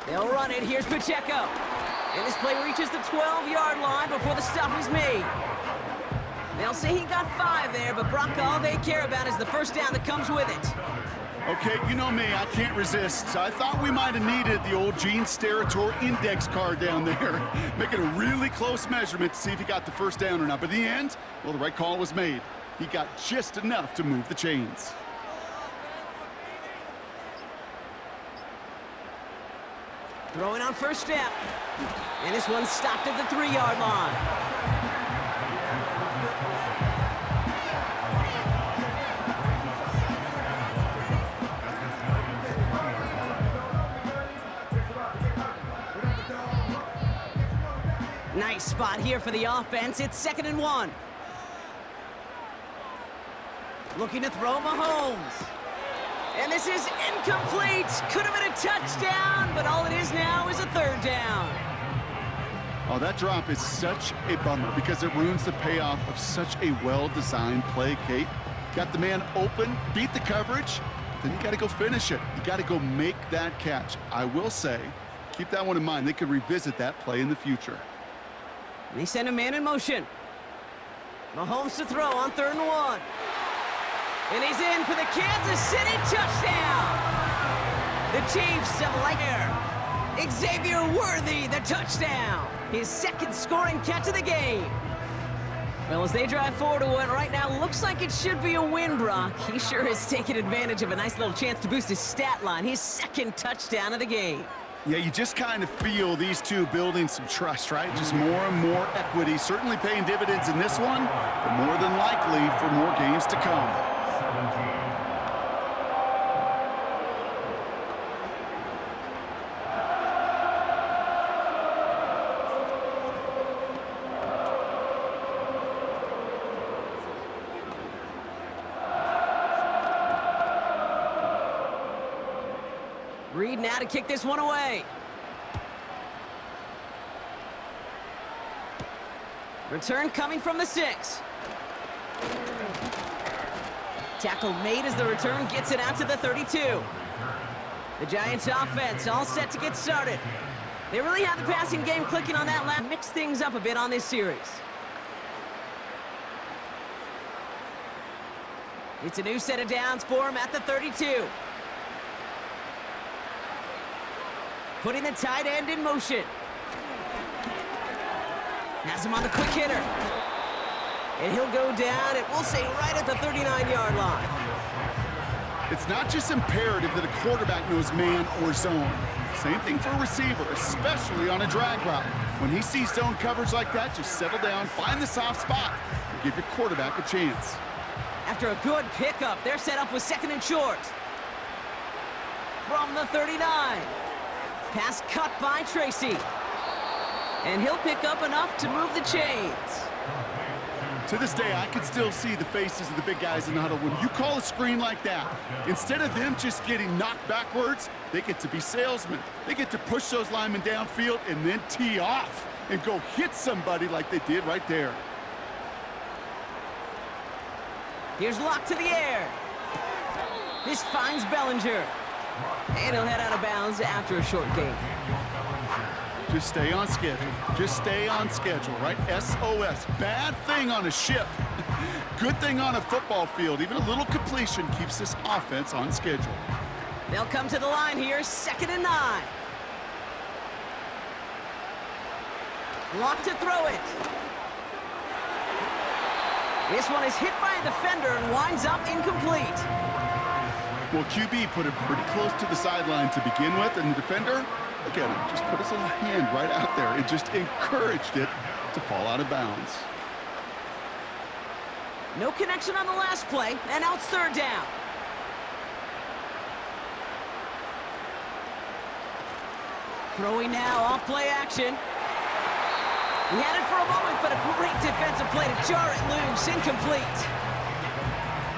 Speaker 1: They'll run it. Here's Pacheco. And this play reaches the 12-yard line before the stop is made. They'll say he got 5 there, but Brock, all they care about is the first down that comes with it.
Speaker 2: Okay, you know me, I can't resist. I thought we might have needed the old Gene Steratore index card down there. Making a really close measurement to see if he got the first down or not. But in the end, well, the right call was made. He got just enough to move the chains.
Speaker 1: Throwing on first step. And this one's stopped at the 3-yard line. Nice spot here for the offense. It's 2nd and 1. Looking to throw Mahomes. And this is incomplete. Could have been a touchdown, but all it is now is a 3rd down.
Speaker 2: Oh, that drop is such a bummer because it ruins the payoff of such a well-designed play, Kate. Got the man open, beat the coverage, then you got to go finish it. You got to go make that catch. I will say, keep that one in mind. They could revisit that play in the future.
Speaker 1: They send a man in motion. Mahomes to throw on 3rd and 1. And he's in for the Kansas City touchdown. The Chiefs have Xavier Worthy, the touchdown. His 2nd scoring catch of the game. Well, as they drive forward to what right now looks like it should be a win, Brock. He sure has taken advantage of a nice little chance to boost his stat line. His 2nd touchdown of the game.
Speaker 2: Yeah, you just kind of feel these two building some trust, right? Just more and more equity. Certainly paying dividends in this one, but more than likely for more games to come.
Speaker 1: Reed now to kick this one away. Return coming from the 6. Tackle made as the return gets it out to the 32. The Giants offense all set to get started. They really have the passing game clicking on that lap. Mix things up a bit on this series. It's a new set of downs for him at the 32. Putting the tight end in motion. Has him on the quick hitter. And he'll go down, and we'll say right at the 39-yard line.
Speaker 2: It's not just imperative that a quarterback knows man or zone. Same thing for a receiver, especially on a drag route. When he sees zone coverage like that, just settle down, find the soft spot, and give your quarterback a chance.
Speaker 1: After a good pickup, they're set up with 2nd and short. From the 39. Pass cut by Tracy. And he'll pick up enough to move the chains.
Speaker 2: To this day, I can still see the faces of the big guys in the huddle. When you call a screen like that, instead of them just getting knocked backwards, they get to be salesmen. They get to push those linemen downfield and then tee off and go hit somebody like they did right there.
Speaker 1: Here's Locke to the air. This finds Bellinger. And he'll head out of bounds after a short gain.
Speaker 2: Just stay on schedule. Just stay on schedule, right? SOS. Bad thing on a ship. Good thing on a football field. Even a little completion keeps this offense on schedule.
Speaker 1: They'll come to the line here, 2nd and 9. Locke to throw it. This one is hit by a defender and winds up incomplete.
Speaker 2: Well, QB put it pretty close to the sideline to begin with, and the defender, look at him, just put his little hand right out there. It just encouraged it to fall out of bounds.
Speaker 1: No connection on the last play, and now it's 3rd down. Throwing now, off play action. He had it for a moment, but a great defensive play to jar it loose, incomplete.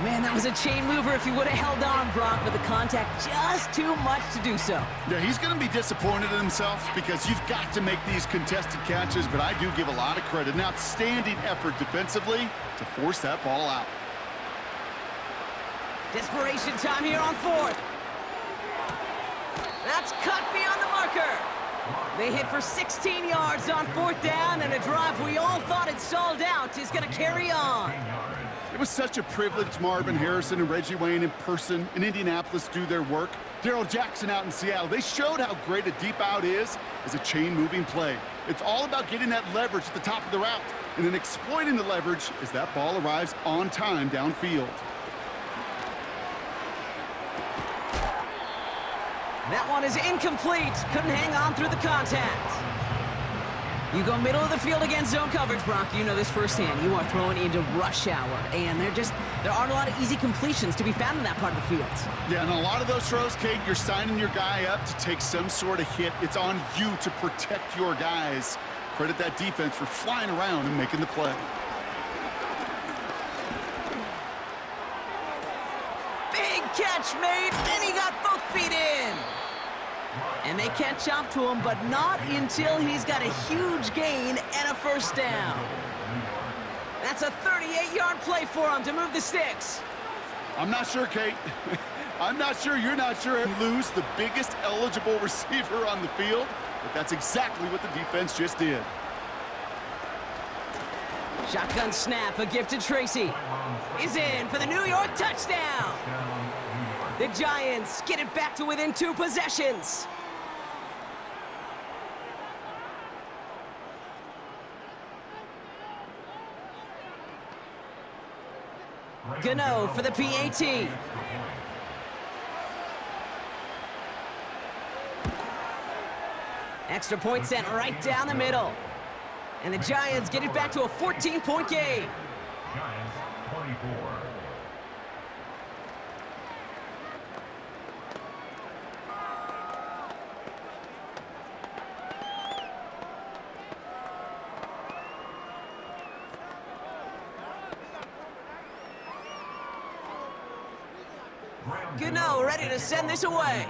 Speaker 1: Man, that was a chain mover if he would have held on, Brock, but the contact just too much to do so.
Speaker 2: Yeah, he's going to be disappointed in himself because you've got to make these contested catches, but I do give a lot of credit. An outstanding effort defensively to force that ball out.
Speaker 1: Desperation time here on 4th. That's cut beyond the marker. They hit for 16 yards on 4th down, and a drive we all thought had stalled out is going to carry on.
Speaker 2: It was such a privilege Marvin Harrison and Reggie Wayne in person in Indianapolis do their work. Darrell Jackson out in Seattle. They showed how great a deep out is as a chain-moving play. It's all about getting that leverage at the top of the route and then exploiting the leverage as that ball arrives on time downfield.
Speaker 1: That one is incomplete. Couldn't hang on through the contact. You go middle of the field against zone coverage, Brock. You know this firsthand. You are throwing into rush hour, and there aren't a lot of easy completions to be found in that part of the field.
Speaker 2: Yeah, and a lot of those throws, Kate, you're signing your guy up to take some sort of hit. It's on you to protect your guys. Credit that defense for flying around and making the play.
Speaker 1: Big catch made, and he got both feet in. And they catch up to him, but not until he's got a huge gain and a 1st down. That's a 38-yard play for him to move the sticks.
Speaker 2: I'm not sure, Kate. I'm not sure you're not sure and lose the biggest eligible receiver on the field, but that's exactly what the defense just did.
Speaker 1: Shotgun snap, a gift to Tracy. Is in for the New York touchdown. The Giants get it back to within 2 possessions. Gano for the PAT. Extra point sent right down the middle. And the Giants get it back to a 14-point game.
Speaker 3: Giants 24.
Speaker 1: Gano ready to send this away.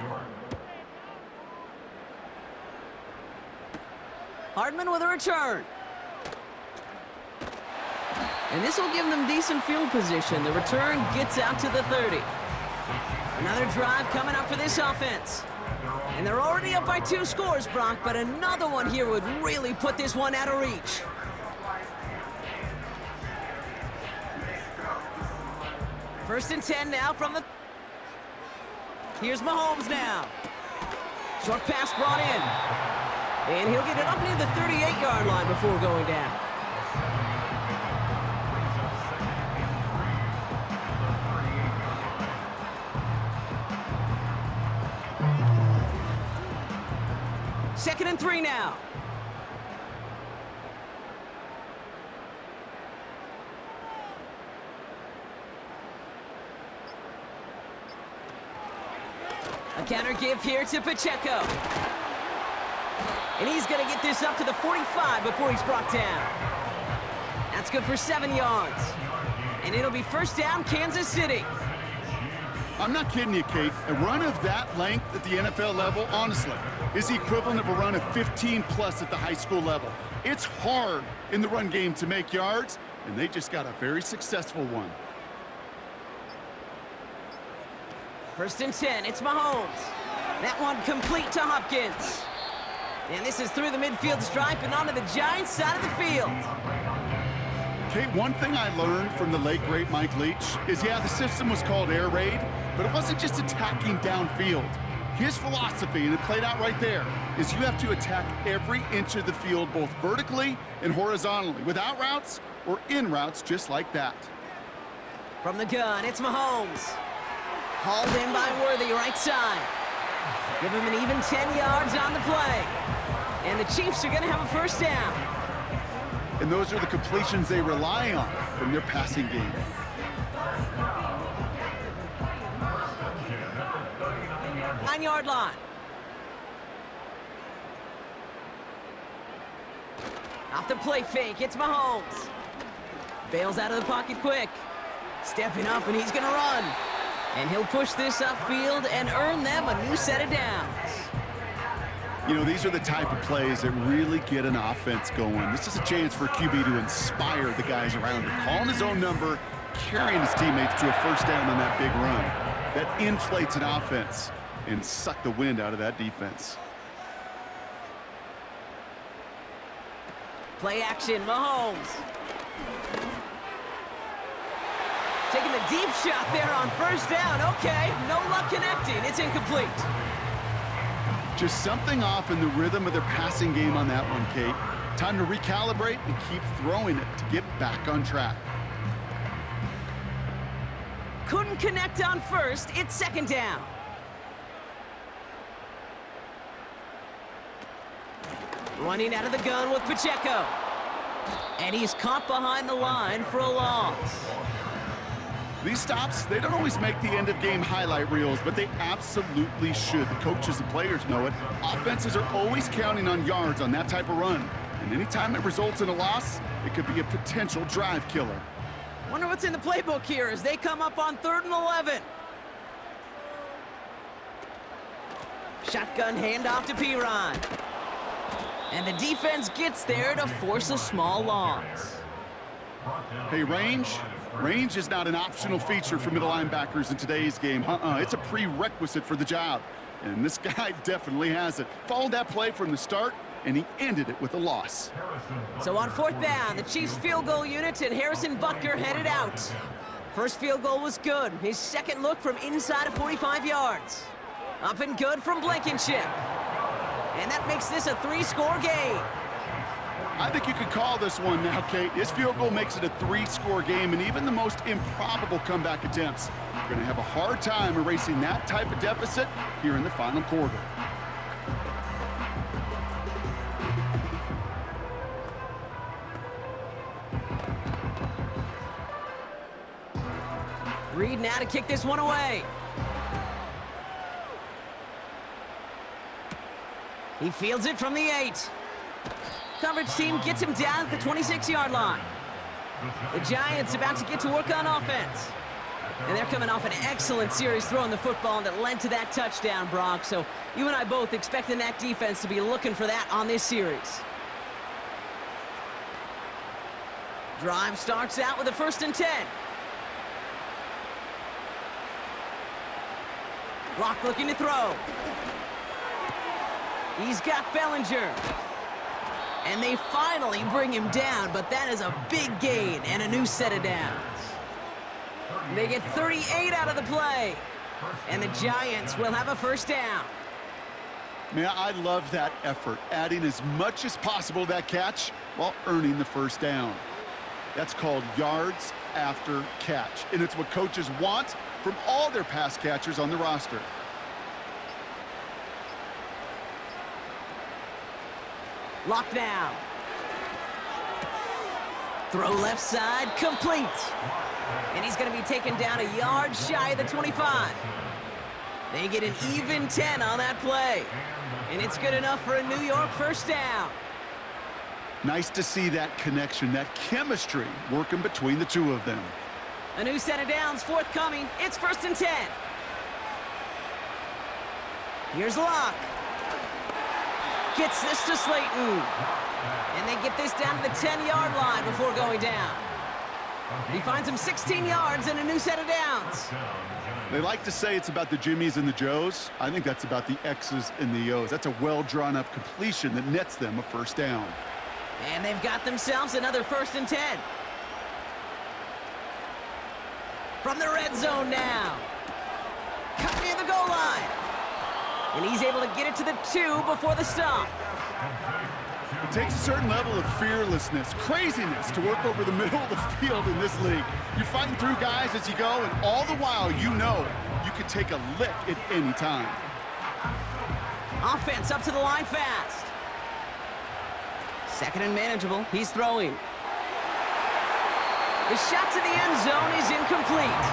Speaker 1: Hardman with a return. And this will give them decent field position. The return gets out to the 30. Another drive coming up for this offense. And they're already up by 2 scores, Brock, but another one here would really put this one out of reach. First and 10 now from the... Here's Mahomes now. Short pass brought in. And he'll get it up near the 38-yard line before going down. Second and 3 now. A counter give here to Pacheco. And he's going to get this up to the 45 before he's brought down. That's good for 7 yards. And it'll be first down, Kansas City.
Speaker 2: I'm not kidding you, Kate. A run of that length at the NFL level, honestly, is the equivalent of a run of 15-plus at the high school level. It's hard in the run game to make yards, and they just got a very successful one.
Speaker 1: First and 10, it's Mahomes. That one complete to Hopkins. And this is through the midfield stripe and onto the Giants side of the field.
Speaker 2: Kate, one thing I learned from the late, great Mike Leach is, yeah, the system was called air raid, but it wasn't just attacking downfield. His philosophy, and it played out right there, is you have to attack every inch of the field, both vertically and horizontally, without routes or in routes just like that.
Speaker 1: From the gun, it's Mahomes. Hauled in by Worthy, right side. Give him an even 10 yards on the play. And the Chiefs are going to have a first down.
Speaker 2: And those are the completions they rely on from their passing game.
Speaker 1: Nine-yard line. Off the play fake, it's Mahomes. Bails out of the pocket quick. Stepping up, and he's going to run. And he'll push this upfield and earn them a new set of downs.
Speaker 2: You know, these are the type of plays that really get an offense going. This is a chance for QB to inspire the guys around him. Calling his own number, carrying his teammates to a first down on that big run. That inflates an offense and suck the wind out of that defense.
Speaker 1: Play action, Mahomes. Taking the deep shot there on first down. Okay, no luck connecting. It's incomplete.
Speaker 2: Just something off in the rhythm of their passing game on that one, Kate. Time to recalibrate and keep throwing it to get back on track.
Speaker 1: Couldn't connect on first. It's second down. Running out of the gun with Pacheco. And he's caught behind the line for a loss.
Speaker 2: These stops, they don't always make the end-of-game highlight reels, but they absolutely should. The coaches and players know it. Offenses are always counting on yards on that type of run. And anytime it results in a loss, it could be a potential drive killer.
Speaker 1: Wonder what's in the playbook here as they come up on 3rd and 11. Shotgun handoff to Piron. And the defense gets there to force a small loss.
Speaker 2: Hey, range is not an optional feature for middle linebackers in today's game. It's a prerequisite for the job. And this guy definitely has it. Followed that play from the start, and he ended it with a loss.
Speaker 1: So on 4th down, the Chiefs field goal unit and Harrison Butker headed out. First field goal was good. His second look from inside of 45 yards. Up and good from Blankenship. And that makes this a 3-score game.
Speaker 2: I think you could call this one now, Kate. This field goal makes it a 3-score game, and even the most improbable comeback attempts are going to have a hard time erasing that type of deficit here in the final quarter.
Speaker 1: Reed now to kick this one away. He fields it from the 8. Coverage team gets him down at the 26-yard line. The Giants about to get to work on offense. And they're coming off an excellent series throwing the football that led to that touchdown, Brock. So you and I both expecting that defense to be looking for that on this series. Drive starts out with a 1st and 10. Locke looking to throw. He's got Bellinger. And they finally bring him down, but that is a big gain and a new set of downs. They get 38 out of the play, and the Giants will have a first down.
Speaker 2: Man, I love that effort, adding as much as possible to that catch while earning the first down. That's called yards after catch, and it's what coaches want from all their pass catchers on the roster.
Speaker 1: Locked down. Throw left side, complete. And he's going to be taken down a yard shy of the 25. They get an even 10 on that play. And it's good enough for a New York first down.
Speaker 2: Nice to see that connection, that chemistry working between the two of them.
Speaker 1: A new set of downs forthcoming. It's 1st and 10. Here's Locke. Gets this to Slayton. And they get this down to the 10-yard line before going down. He finds him 16 yards and a new set of downs.
Speaker 2: They like to say it's about the Jimmies and the Joes. I think that's about the X's and the O's. That's a well-drawn-up completion that nets them a 1st down.
Speaker 1: And they've got themselves another 1st and 10. From the red zone now. Cut near the goal line. And he's able to get it to the 2 before the stop.
Speaker 2: It takes a certain level of fearlessness, craziness to work over the middle of the field in this league. You're fighting through guys as you go, and all the while you know you could take a lick at any time.
Speaker 1: Offense up to the line fast. 2nd and manageable. He's throwing. The shot to the end zone is incomplete.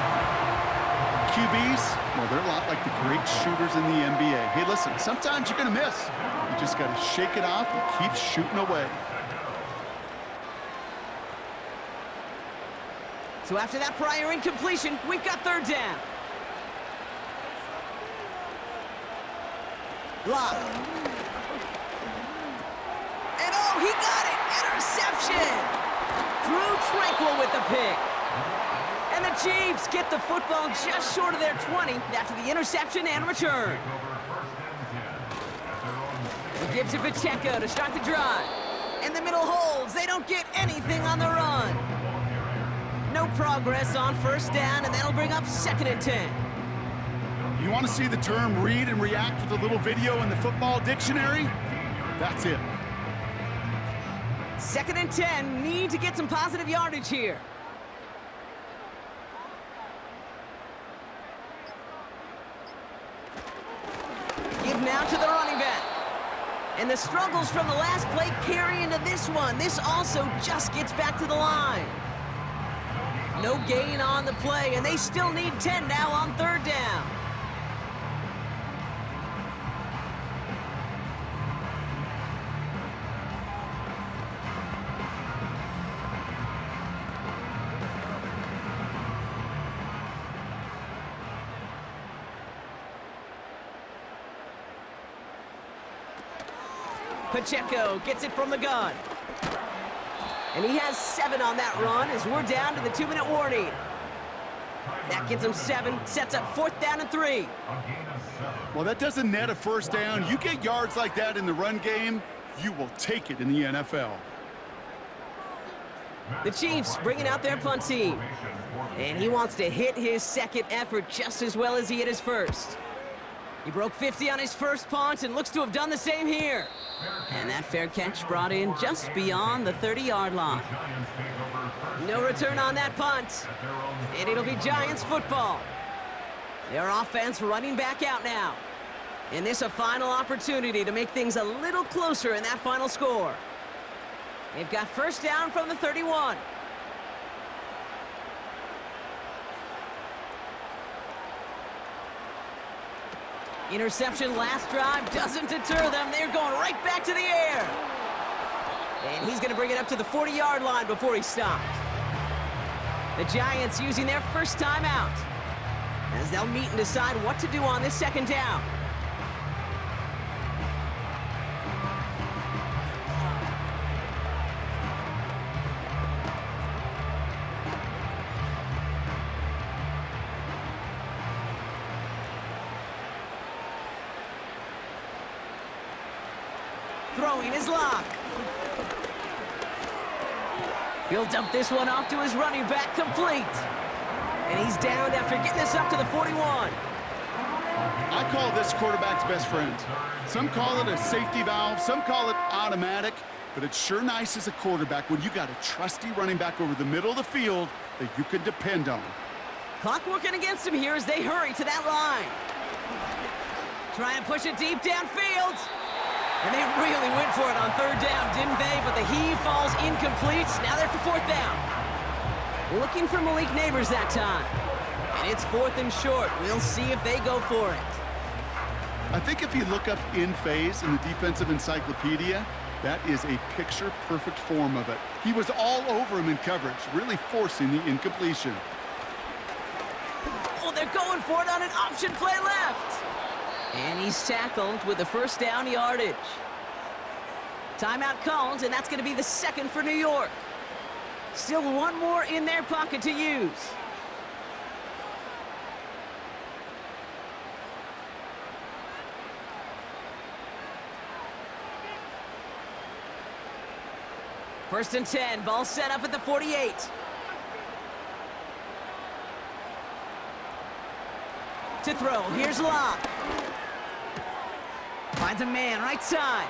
Speaker 2: QBs, well, they're a lot like the great shooters in the NBA. Hey, listen, sometimes you're going to miss. You just got to shake it off and keep shooting away.
Speaker 1: So after that prior incompletion, we've got 3rd down. Locke. And oh, he got it! Interception! Drew Tranquil with the pick. And the Chiefs get the football just short of their 20 after the interception and return. He gives it Pacheco to start the drive. In the middle holds. They don't get anything on the run. No progress on 1st down, and that'll bring up 2nd and 10.
Speaker 2: You want to see the term read and react with a little video in the football dictionary? That's it.
Speaker 1: 2nd and 10. Need to get some positive yardage here. Give now to the running back. And the struggles from the last play carry into this one. This also just gets back to the line. No gain on the play, and they still need 10 now on 3rd down. Pacheco gets it from the gun. And he has 7 on that run as we're down to the 2-minute warning. That gets him 7, sets up 4th down and 3.
Speaker 2: Well, that doesn't net a 1st down. You get yards like that in the run game, you will take it in the NFL.
Speaker 1: The Chiefs bringing out their punt team. And he wants to hit his 2nd effort just as well as he hit his 1st. He broke 50 on his 1st punt and looks to have done the same here. And that fair catch brought in just beyond the 30-yard line. No return on that punt. And it'll be Giants football. Their offense running back out now. And this a final opportunity to make things a little closer in that final score. They've got 1st down from the 31. Interception last drive doesn't deter them. They're going right back to the air. And he's going to bring it up to the 40-yard line before he stopped. The Giants using their 1st time out as they'll meet and decide what to do on this 2nd down. Throwing his Locke. He'll dump this one off to his running back, complete. And he's down after getting this up to the 41.
Speaker 2: I call this quarterback's best friend. Some call it a safety valve, some call it automatic, but it's sure nice as a quarterback when you got a trusty running back over the middle of the field that you can depend on.
Speaker 1: Clock working against him here as they hurry to that line. Trying to push it deep downfield. And they really went for it on 3rd down, didn't they? But the heave falls incomplete. Now they're for 4th down. Looking for Malik Neighbors that time. And it's 4th and short. We'll see if they go for it.
Speaker 2: I think if you look up in phase in the defensive encyclopedia, That is a picture-perfect form of it. He was all over him in coverage, really forcing the incompletion.
Speaker 1: Oh, they're going for it on an option play left. And he's tackled with the first down yardage. Timeout called, and that's going to be the second for New York. Still one more in their pocket to use. First and 10, ball set up at the 48. To throw, here's Locke. Finds a man, right side.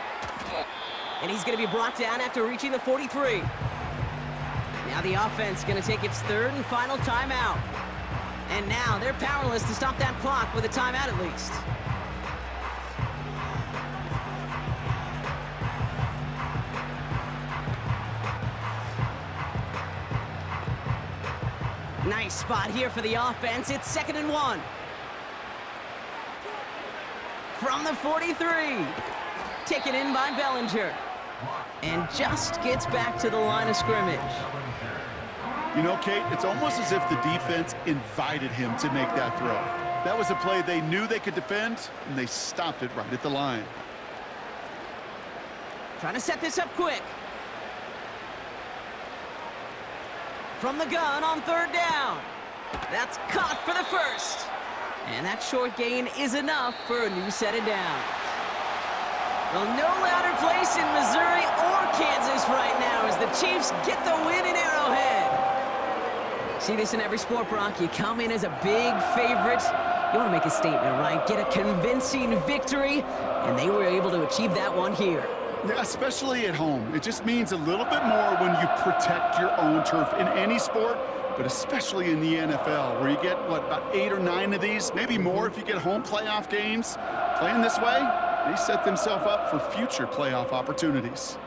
Speaker 1: And he's going to be brought down after reaching the 43. Now the offense going to take its third and final timeout. And now they're powerless to stop that clock with a timeout at least. Nice spot here for the offense. It's 2nd and 1. From the 43. Taken in by Bellinger. And just gets back to the line of scrimmage.
Speaker 2: You know, Kate, it's almost as if the defense invited him to make that throw. That was a play they knew they could defend, and they stopped it right at the line.
Speaker 1: Trying to set this up quick. From the gun on 3rd down. That's caught for the first. And that short gain is enough for a new set of downs. Well, no louder place in Missouri or Kansas right now as the Chiefs get the win in Arrowhead. See this in every sport, Brock. You come in as a big favorite. You want to make a statement, right? Get a convincing victory, and they were able to achieve that one here.
Speaker 2: Yeah, especially at home. It just means a little bit more when you protect your own turf in any sport, but especially in the NFL, where you get, what, about 8 or 9 of these, maybe more if you get home playoff games. Playing this way, they set themselves up for future playoff opportunities.